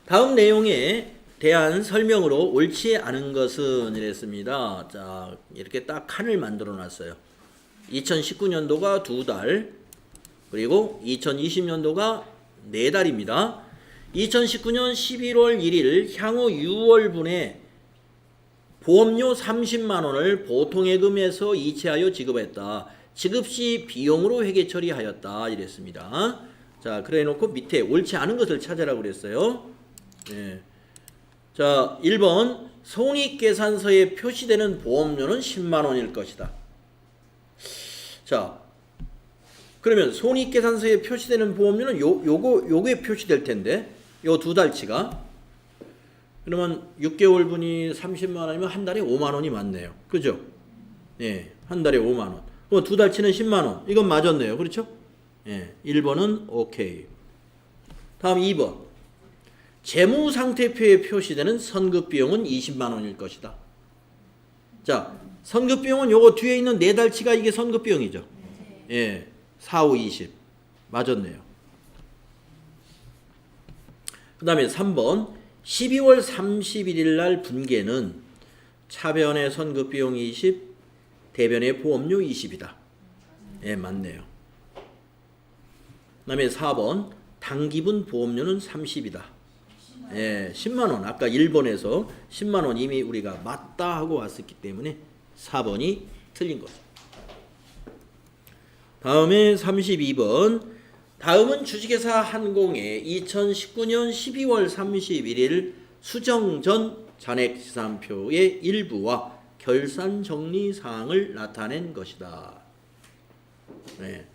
다음 내용에 대한 설명으로 옳지 않은 것은 이랬습니다. 자, 이렇게 딱 칸을 만들어 놨어요. 2019년도가 2달, 그리고 2020년도가 4달입니다. 2019년 11월 1일 향후 6월분에 보험료 30만 원을 보통예금에서 이체하여 지급했다. 지급 시 비용으로 회계 처리하였다. 이랬습니다. 자, 그래 놓고 밑에 옳지 않은 것을 찾으라고 그랬어요. 네. 자, 1번 손익계산서에 표시되는 보험료는 10만 원일 것이다. 자, 그러면 손익계산서에 표시되는 보험료는 요게 표시될 텐데, 요 2달치가. 그러면 6개월분이 30만 원이면 한 달에 5만 원이 맞네요. 그죠? 예, 한 달에 5만 원. 2달치는 10만 원. 이건 맞았네요. 그렇죠? 예, 1번은 오케이. 다음 2번. 재무상태표에 표시되는 선급비용은 20만 원일 것이다. 자, 선급비용은 요거 뒤에 있는 4달치가 이게 선급비용이죠. 예, 4, 5, 20. 맞았네요. 그 다음에 3번. 12월 31일 날 분계는 차변의 선급비용 20, 대변의 보험료 20이다. 예, 맞네요. 그 다음에 4번. 당기분 보험료는 30이다. 예, 10만원. 아까 1번에서 10만원 이미 우리가 맞다 하고 왔었기 때문에 4번이 틀린 거죠. 다음에 32번. 다음은 주식회사 한공의 2019년 12월 31일 수정 전 잔액지산표의 일부와 결산 정리 사항을 나타낸 것이다. 네.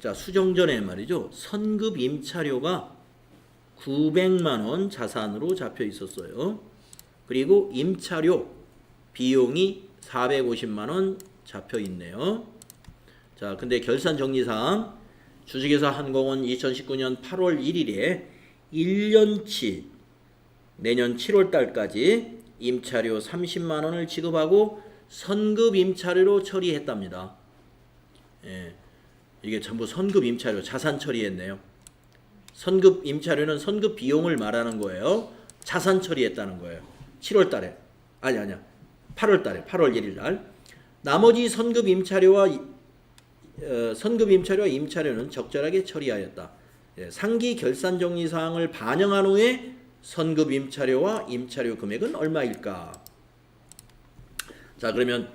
자, 수정 전에 말이죠. 선급 임차료가 900만 원 자산으로 잡혀 있었어요. 그리고 임차료 비용이 450만 원 잡혀 있네요. 자, 근데 결산 정리 사항 주식회사 한공은 2019년 8월 1일에 1년치 내년 7월 달까지 임차료 30만 원을 지급하고 선급 임차료로 처리했답니다. 예, 이게 전부 선급 임차료 자산 처리했네요. 선급 임차료는 선급 비용을 말하는 거예요. 자산 처리했다는 거예요. 7월 달에. 아니야. 8월 달에. 8월 1일 날. 나머지 선급 임차료와 임차료는 적절하게 처리하였다. 예, 상기 결산 정리 사항을 반영한 후에 선급 임차료와 임차료 금액은 얼마일까? 자, 그러면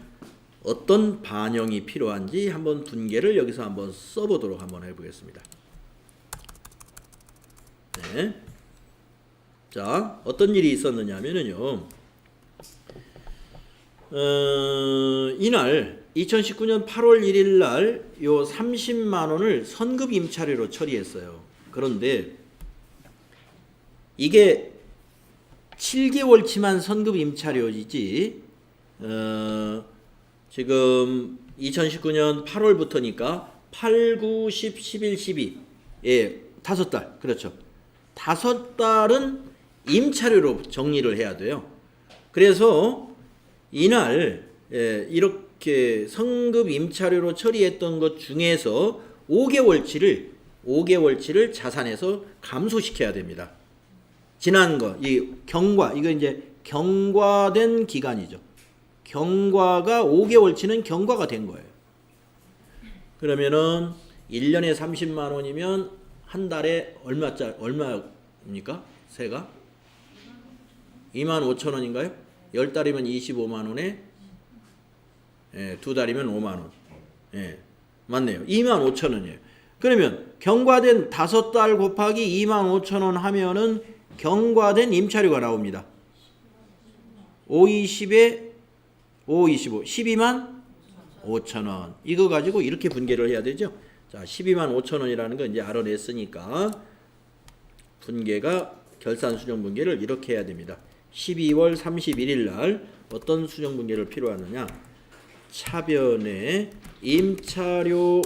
어떤 반영이 필요한지 한번 분계를 여기서 한번 써보도록 한번 해보겠습니다. 네. 자, 어떤 일이 있었느냐 하면요. 이날 2019년 8월 1일 날 요 30만 원을 선급 임차료로 처리했어요. 그런데 이게 7개월치만 선급 임차료이지 지금 2019년 8월부터니까 8, 9, 10, 11, 12 예, 5달. 그렇죠. 5달은 임차료로 정리를 해야 돼요. 그래서 이날 이렇게 선급 임차료로 처리했던 것 중에서 5개월치를 자산에서 감소시켜야 됩니다. 지난 거, 이 경과, 이거 이제 경과된 기간이죠. 경과가 5개월치는 경과가 된 거예요. 그러면은 1년에 30만 원이면 한 달에 얼마입니까? 세가? 2만 5천 원인가요? 10달이면 25만 원에 예, 2달이면 5만 원. 예, 맞네요. 2만 5천 원이에요. 그러면 경과된 5달 곱하기 2만 5천 원 하면은 경과된 임차료가 나옵니다. 520에 525 12만 5천 원. 이거 가지고 이렇게 분계를 해야 되죠. 자, 12만 5천 원이라는 거 이제 알아냈으니까 분계가 결산 수정 분계를 이렇게 해야 됩니다. 12월 31일 날 어떤 수정 분계를 필요하느냐? 차변에 임차료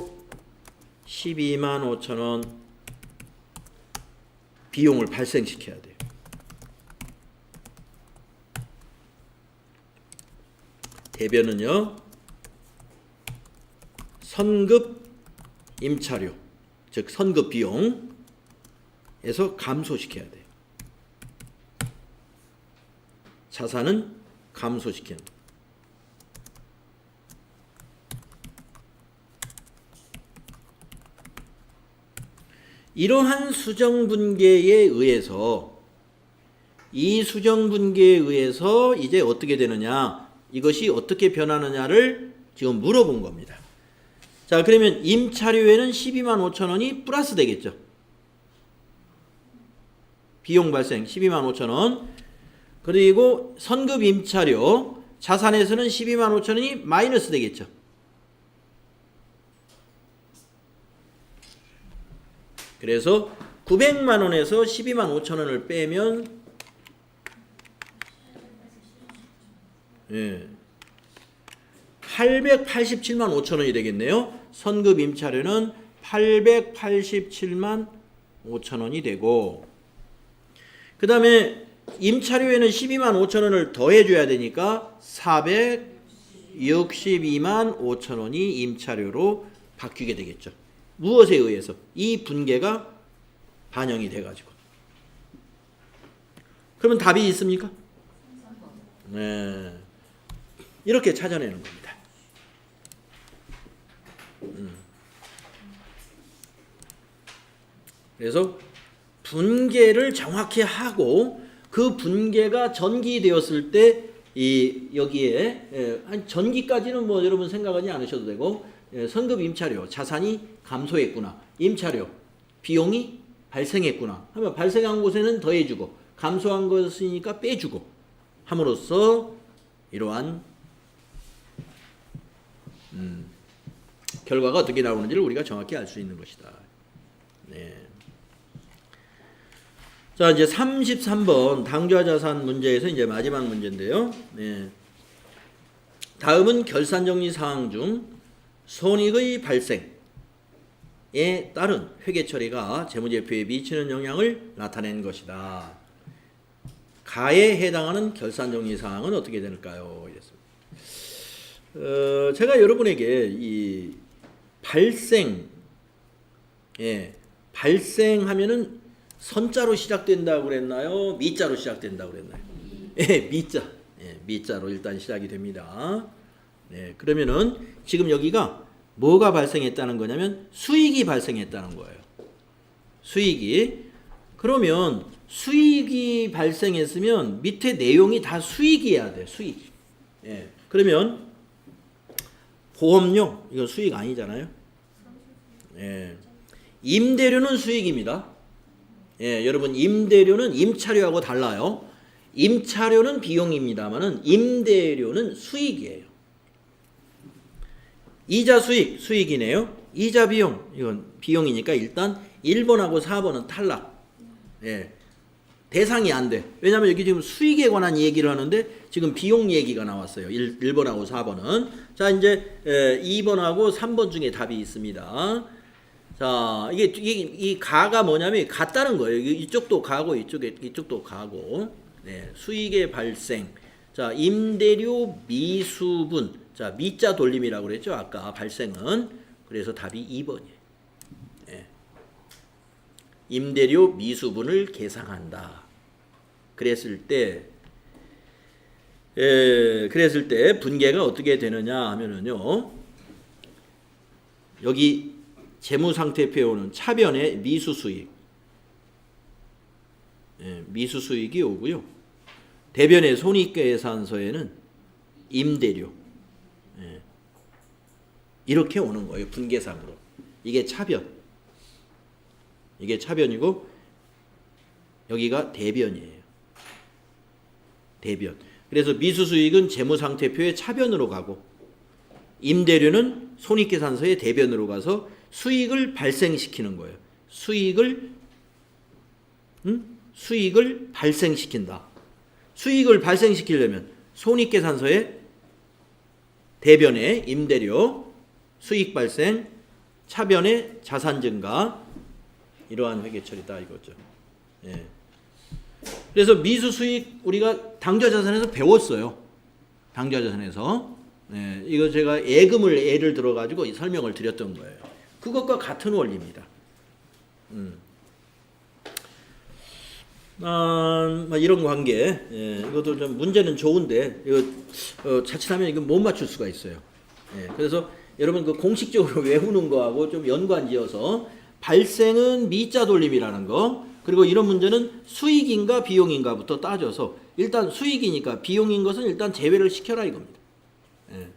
12만 5천 원 비용을 발생시켜야 돼요. 대변은요. 선급 임차료, 즉 선급 비용에서 감소시켜야 돼요. 자산은 감소시키는. 이러한 수정 분계에 의해서 이 수정 분계에 의해서 이제 어떻게 되느냐, 이것이 어떻게 변하느냐를 지금 물어본 겁니다. 자, 그러면 임차료에는 12만 5천 원이 플러스 되겠죠. 비용 발생 12만 5천 원. 그리고 선급 임차료 자산에서는 12만 5천 원이 마이너스 되겠죠. 그래서 900만 원에서 12만 5천 원을 빼면 887만 5천 원이 되겠네요. 선급 임차료는 887만 5천 원이 되고, 그 다음에 임차료에는 12만 5천 원을 더해줘야 되니까 462만 5천 원이 임차료로 바뀌게 되겠죠. 무엇에 의해서? 이 분계가 반영이 돼가지고. 그러면 답이 있습니까? 네. 이렇게 찾아내는 겁니다. 그래서 분계를 정확히 하고 그 분계가 전기되었을 때 이 여기에 한 전기까지는 뭐 여러분 생각하지 않으셔도 되고, 선급 임차료 자산이 감소했구나, 임차료 비용이 발생했구나 하면 발생한 곳에는 더해주고 감소한 것이니까 빼주고 함으로써 이러한 결과가 어떻게 나오는지를 우리가 정확히 알 수 있는 것이다. 네. 자, 이제 33번 당좌자산 문제에서 이제 마지막 문제인데요. 네. 다음은 결산정리 사항 중 손익의 발생에 따른 회계 처리가 재무제표에 미치는 영향을 나타낸 것이다. 가에 해당하는 결산정리 사항은 어떻게 될까요? 제가 여러분에게 이 발생하면은 선자로 시작된다고 그랬나요? 미자로 시작된다고 그랬나요? 미자로 일단 시작이 됩니다. 그러면은 지금 여기가 뭐가 발생했다는 거냐면 수익이 발생했다는 거예요. 수익이. 그러면 수익이 발생했으면 밑에 내용이 다 수익이어야 돼. 수익. 그러면 보험료 이건 수익 아니잖아요. 임대료는 수익입니다. 여러분 임대료는 임차료하고 달라요. 임차료는 비용입니다만은 임대료는 수익이에요. 이자 수익, 수익이네요. 이자 비용, 이건 비용이니까 일단 1번하고 4번은 탈락. 대상이 안 돼. 왜냐하면 여기 지금 수익에 관한 얘기를 하는데 지금 비용 얘기가 나왔어요. 1번하고 4번은. 자, 이제 2번하고 3번 중에 답이 있습니다. 자, 이 가가 뭐냐면 같다는 거예요. 이쪽도 가고 이쪽도 가고. 수익의 발생. 자, 임대료 미수분. 자, 미자 돌림이라고 그랬죠. 아까 발생은. 그래서 답이 2번이에요. 임대료 미수분을 계상한다. 그랬을 때 분계가 어떻게 되느냐 하면은요. 여기 재무상태표에 오는 차변의 미수수익. 미수수익이 오고요. 대변의 손익계산서에는 임대료. 이렇게 오는 거예요. 분계상으로. 이게 차변. 이게 차변이고 여기가 대변이에요. 대변. 그래서 미수수익은 재무상태표의 차변으로 가고 임대료는 손익계산서의 대변으로 가서 수익을 발생시키는 거예요. 수익을 발생시킨다. 수익을 발생시키려면 손익계산서의 대변의 임대료, 수익 발생, 차변의 자산 증가, 이러한 회계 처리다 이거죠. 그래서 미수 수익 우리가 당좌자산에서 배웠어요. 당좌자산에서. 이거 제가 예금을 예를 들어 가지고 설명을 드렸던 거예요. 그것과 같은 원리입니다. 이런 관계. 이것도 좀 문제는 좋은데 이거 자칫하면 이거 못 맞출 수가 있어요. 그래서 여러분 그 공식적으로 외우는 거하고 좀 연관지어서 발생은 미자 돌림이라는 거. 그리고 이런 문제는 수익인가 비용인가부터 따져서 일단 수익이니까 비용인 것은 일단 제외를 시켜라 이겁니다. 예.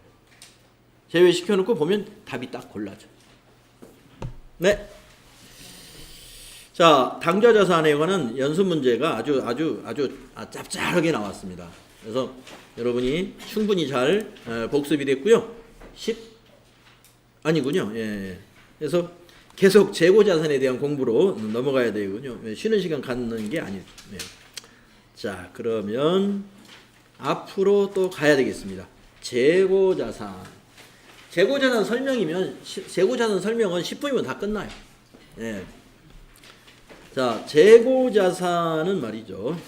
제외시켜놓고 보면 답이 딱 골라져. 네. 자, 당좌자산에 관한 연습 문제가 아주 짭짤하게 나왔습니다. 그래서 여러분이 충분히 잘 복습이 됐고요. 아니군요. 예. 그래서 계속 재고자산에 대한 공부로 넘어가야 되군요. 쉬는 시간 갖는 게 아니에요. 네. 자, 그러면 앞으로 또 가야 되겠습니다. 재고자산. 재고자산 설명은 10분이면 다 끝나요. 예. 자, 재고자산은 말이죠.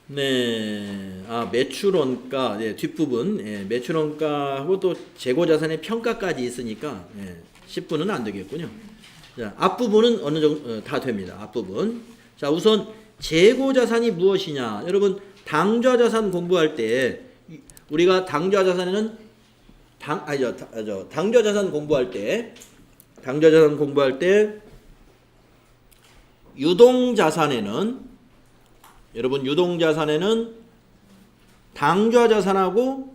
네. 매출원가, 네, 뒷부분, 예, 매출원가하고 또 재고자산의 평가까지 있으니까, 예, 10분은 안 되겠군요. 자, 앞부분은 어느 정도, 다 됩니다. 앞부분. 자, 우선 재고자산이 무엇이냐. 여러분, 당좌자산 공부할 때, 우리가 당좌자산에는, 당좌자산 공부할 때, 유동자산에는 당좌자산하고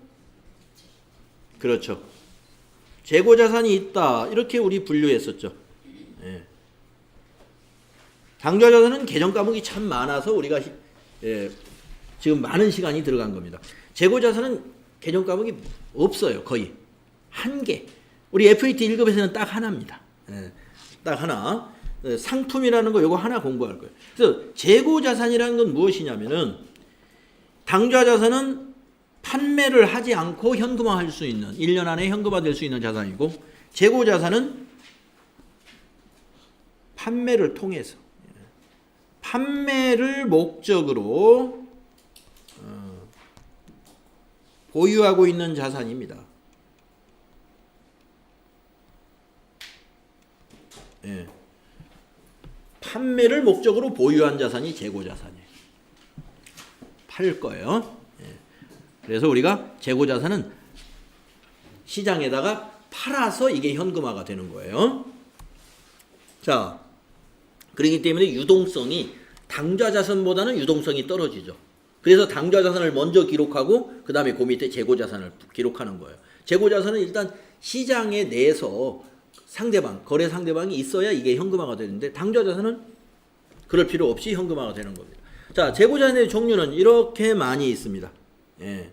그렇죠. 재고자산이 있다. 이렇게 우리 분류했었죠. 예. 당좌자산은 개정 과목이 참 많아서 우리가 지금 많은 시간이 들어간 겁니다. 재고자산은 개정 과목이 없어요. 거의. 한 개. 우리 FAT 1급에서는 딱 하나입니다. 예. 딱 하나. 상품이라는 거 요거 하나 공부할 거예요. 그래서 재고자산이라는 건 무엇이냐면은 당좌자산은 판매를 하지 않고 현금화할 수 있는 1년 안에 현금화될 수 있는 자산이고 재고자산은 판매를 통해서 판매를 목적으로 보유하고 있는 자산입니다. 예. 판매를 목적으로 보유한 자산이 재고자산이에요. 팔 거예요. 예. 그래서 우리가 재고자산은 시장에다가 팔아서 이게 현금화가 되는 거예요. 자, 그렇기 때문에 유동성이 당좌자산보다는 유동성이 떨어지죠. 그래서 당좌자산을 먼저 기록하고 그 다음에 그 밑에 재고자산을 기록하는 거예요. 재고자산은 일단 시장에 내서 거래 상대방이 있어야 이게 현금화가 되는데 당좌자산은 그럴 필요 없이 현금화가 되는 겁니다. 자, 재고자산의 종류는 이렇게 많이 있습니다. 예.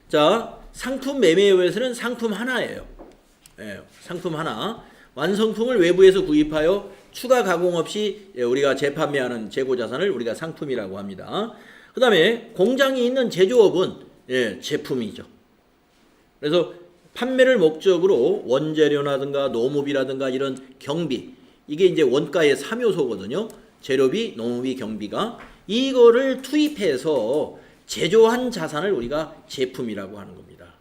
자, 상품 매매회에서는 상품 하나예요. 예, 상품 하나. 완성품을 외부에서 구입하여 추가 가공 없이 우리가 재판매하는 재고자산을 우리가 상품이라고 합니다. 그 다음에 공장이 있는 제조업은 제품이죠. 그래서 판매를 목적으로 원재료라든가 노무비라든가 이런 경비, 이게 이제 원가의 3요소거든요. 재료비, 노무비, 경비가 이거를 투입해서 제조한 자산을 우리가 제품이라고 하는 겁니다.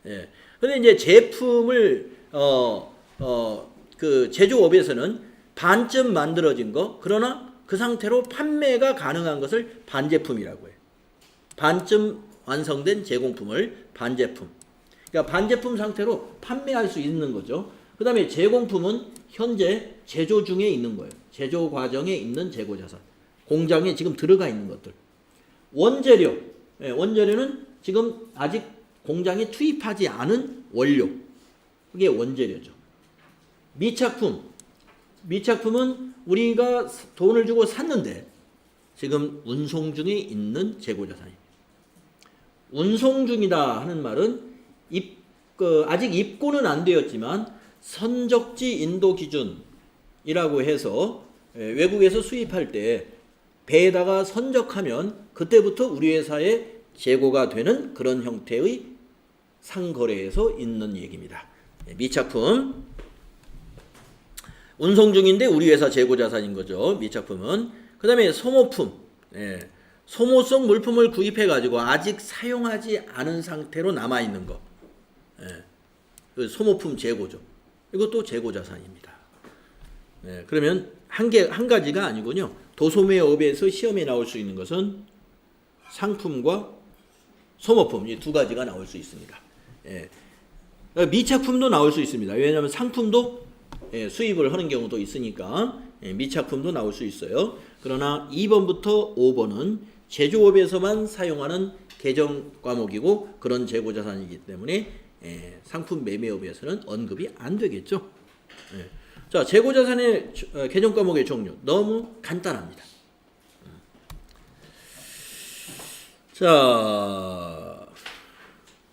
예. 근데 이제 제품을 그 제조업에서는 반쯤 만들어진 거, 그러나 그 상태로 판매가 가능한 것을 반제품이라고 해요. 반쯤 완성된 제공품을 반제품. 그러니까 반제품 상태로 판매할 수 있는 거죠. 그 다음에 제공품은 현재 제조 중에 있는 거예요. 제조 과정에 있는 재고자산. 공장에 지금 들어가 있는 것들. 원재료. 원재료는 지금 아직 공장에 투입하지 않은 원료. 그게 원재료죠. 미착품. 미착품은 우리가 돈을 주고 샀는데 지금 운송 중에 있는 재고자산입니다. 운송 중이다 하는 말은 아직 입고는 안 되었지만 선적지 인도 기준이라고 해서 외국에서 수입할 때 배에다가 선적하면 그때부터 우리 회사에 재고가 되는 그런 형태의 상거래에서 있는 얘기입니다. 미착품. 운송 중인데 우리 회사 재고자산인 거죠. 미착품은. 그 다음에 소모품. 소모성 물품을 구입해가지고 아직 사용하지 않은 상태로 남아있는 거. 그 소모품 재고죠. 이것도 재고자산입니다. 그러면 한 가지가 아니군요. 도소매업에서 시험에 나올 수 있는 것은 상품과 소모품 이 두 가지가 나올 수 있습니다. 미착품도 나올 수 있습니다. 왜냐하면 상품도 수입을 하는 경우도 있으니까 미착품도 나올 수 있어요. 그러나 2번부터 5번은 제조업에서만 사용하는 개정 과목이고 그런 재고자산이기 때문에 상품 매매업에서는 언급이 안 되겠죠. 자, 재고자산의 개정 과목의 종류 너무 간단합니다. 자,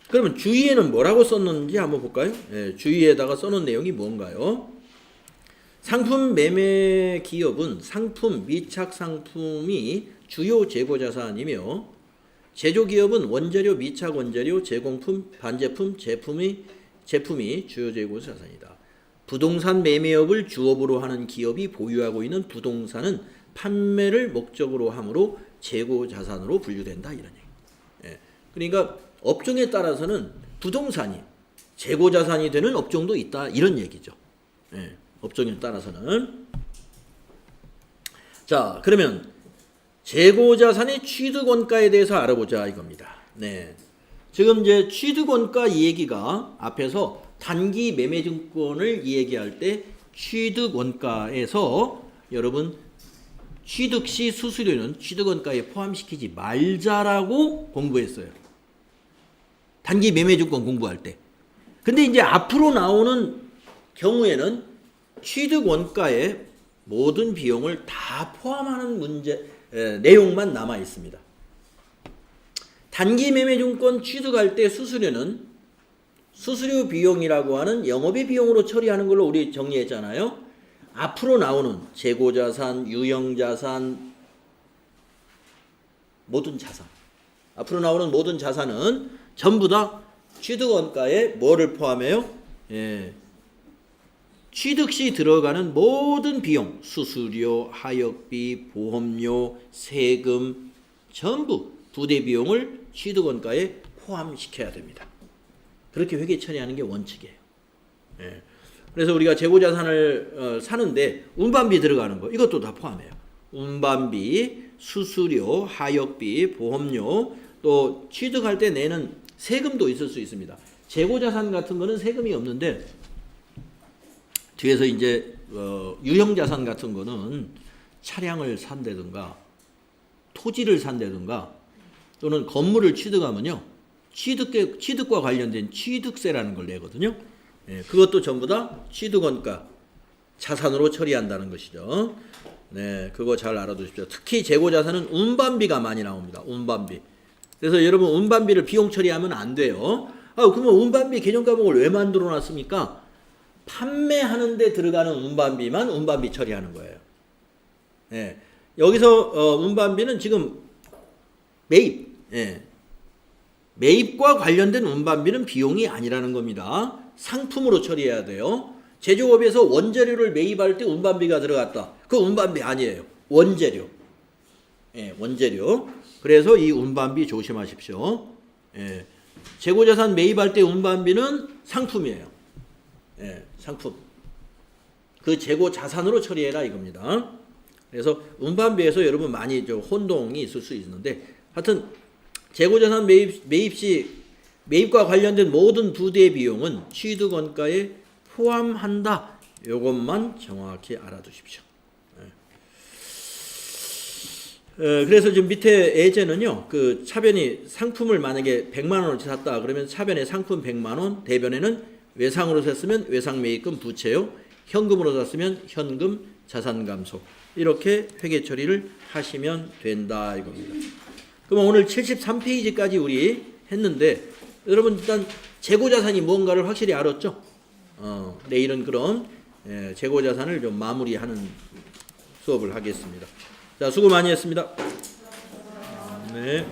그러면 주의에는 뭐라고 썼는지 한번 볼까요? 주의에다가 써놓은 내용이 뭔가요? 상품 매매 기업은 상품, 미착 상품이 주요 재고자산이며 제조기업은 원재료, 미착 원재료, 제공품, 반제품, 제품이 주요 재고자산이다. 부동산 매매업을 주업으로 하는 기업이 보유하고 있는 부동산은 판매를 목적으로 하므로 재고자산으로 분류된다 이런 얘기. 그러니까 업종에 따라서는 부동산이 재고자산이 되는 업종도 있다 이런 얘기죠. 업종에 따라서는. 자, 그러면 재고자산의 취득원가에 대해서 알아보자 이겁니다. 지금 이제 취득원가 이 얘기가 앞에서 단기 매매증권을 이야기할 때 취득원가에서 여러분 취득 시 수수료는 취득원가에 포함시키지 말자라고 공부했어요. 단기 매매증권 공부할 때. 근데 이제 앞으로 나오는 경우에는 취득원가에 모든 비용을 다 포함하는 내용만 남아 있습니다. 단기 매매증권 취득할 때 수수료는 수수료 비용이라고 하는 영업의 비용으로 처리하는 걸로 우리 정리했잖아요. 앞으로 나오는 재고자산, 유형자산, 모든 자산. 앞으로 나오는 모든 자산은 전부 다 취득원가에 뭐를 포함해요? 취득 시 들어가는 모든 비용, 수수료, 하역비, 보험료, 세금 전부 부대 비용을 취득원가에 포함시켜야 됩니다. 그렇게 회계 처리하는 게 원칙이에요. 그래서 우리가 재고자산을 사는데 운반비 들어가는 거 이것도 다 포함해요. 운반비, 수수료, 하역비, 보험료 또 취득할 때 내는 세금도 있을 수 있습니다. 재고자산 같은 거는 세금이 없는데 뒤에서 이제 유형자산 같은 거는 차량을 산다든가 토지를 산다든가 또는 건물을 취득하면요 취득과 관련된 취득세라는 걸 내거든요. 그것도 전부 다 취득원가 자산으로 처리한다는 것이죠. 그거 잘 알아두십시오. 특히 재고자산은 운반비가 많이 나옵니다. 운반비. 그래서 여러분 운반비를 비용 처리하면 안 돼요. 그러면 운반비 개정 과목을 왜 만들어 놨습니까? 판매하는 데 들어가는 운반비만 운반비 처리하는 거예요. 여기서 운반비는 지금 매입, 매입과 관련된 운반비는 비용이 아니라는 겁니다. 상품으로 처리해야 돼요. 제조업에서 원재료를 매입할 때 운반비가 들어갔다. 그 운반비 아니에요. 원재료. 원재료. 그래서 이 운반비 조심하십시오. 재고자산 매입할 때 운반비는 상품이에요. 상품. 그 재고자산으로 처리해라 이겁니다. 그래서 운반비에서 여러분 많이 좀 혼동이 있을 수 있는데 하여튼 재고자산 매입 시 매입과 관련된 모든 부대 비용은 취득원가에 포함한다. 이것만 정확히 알아두십시오. 그래서 지금 밑에 예제는요. 그 차변이 상품을 만약에 100만 원을 샀다. 그러면 차변에 상품 100만 원, 대변에는 외상으로 샀으면 외상 매입금 부채요. 현금으로 샀으면 현금 자산 감소. 이렇게 회계 처리를 하시면 된다 이겁니다. 그럼 오늘 73페이지까지 우리 했는데 여러분 일단 재고자산이 무언가를 확실히 알았죠? 내일은 그럼 재고자산을 좀 마무리하는 수업을 하겠습니다. 자, 수고 많이 했습니다. 네.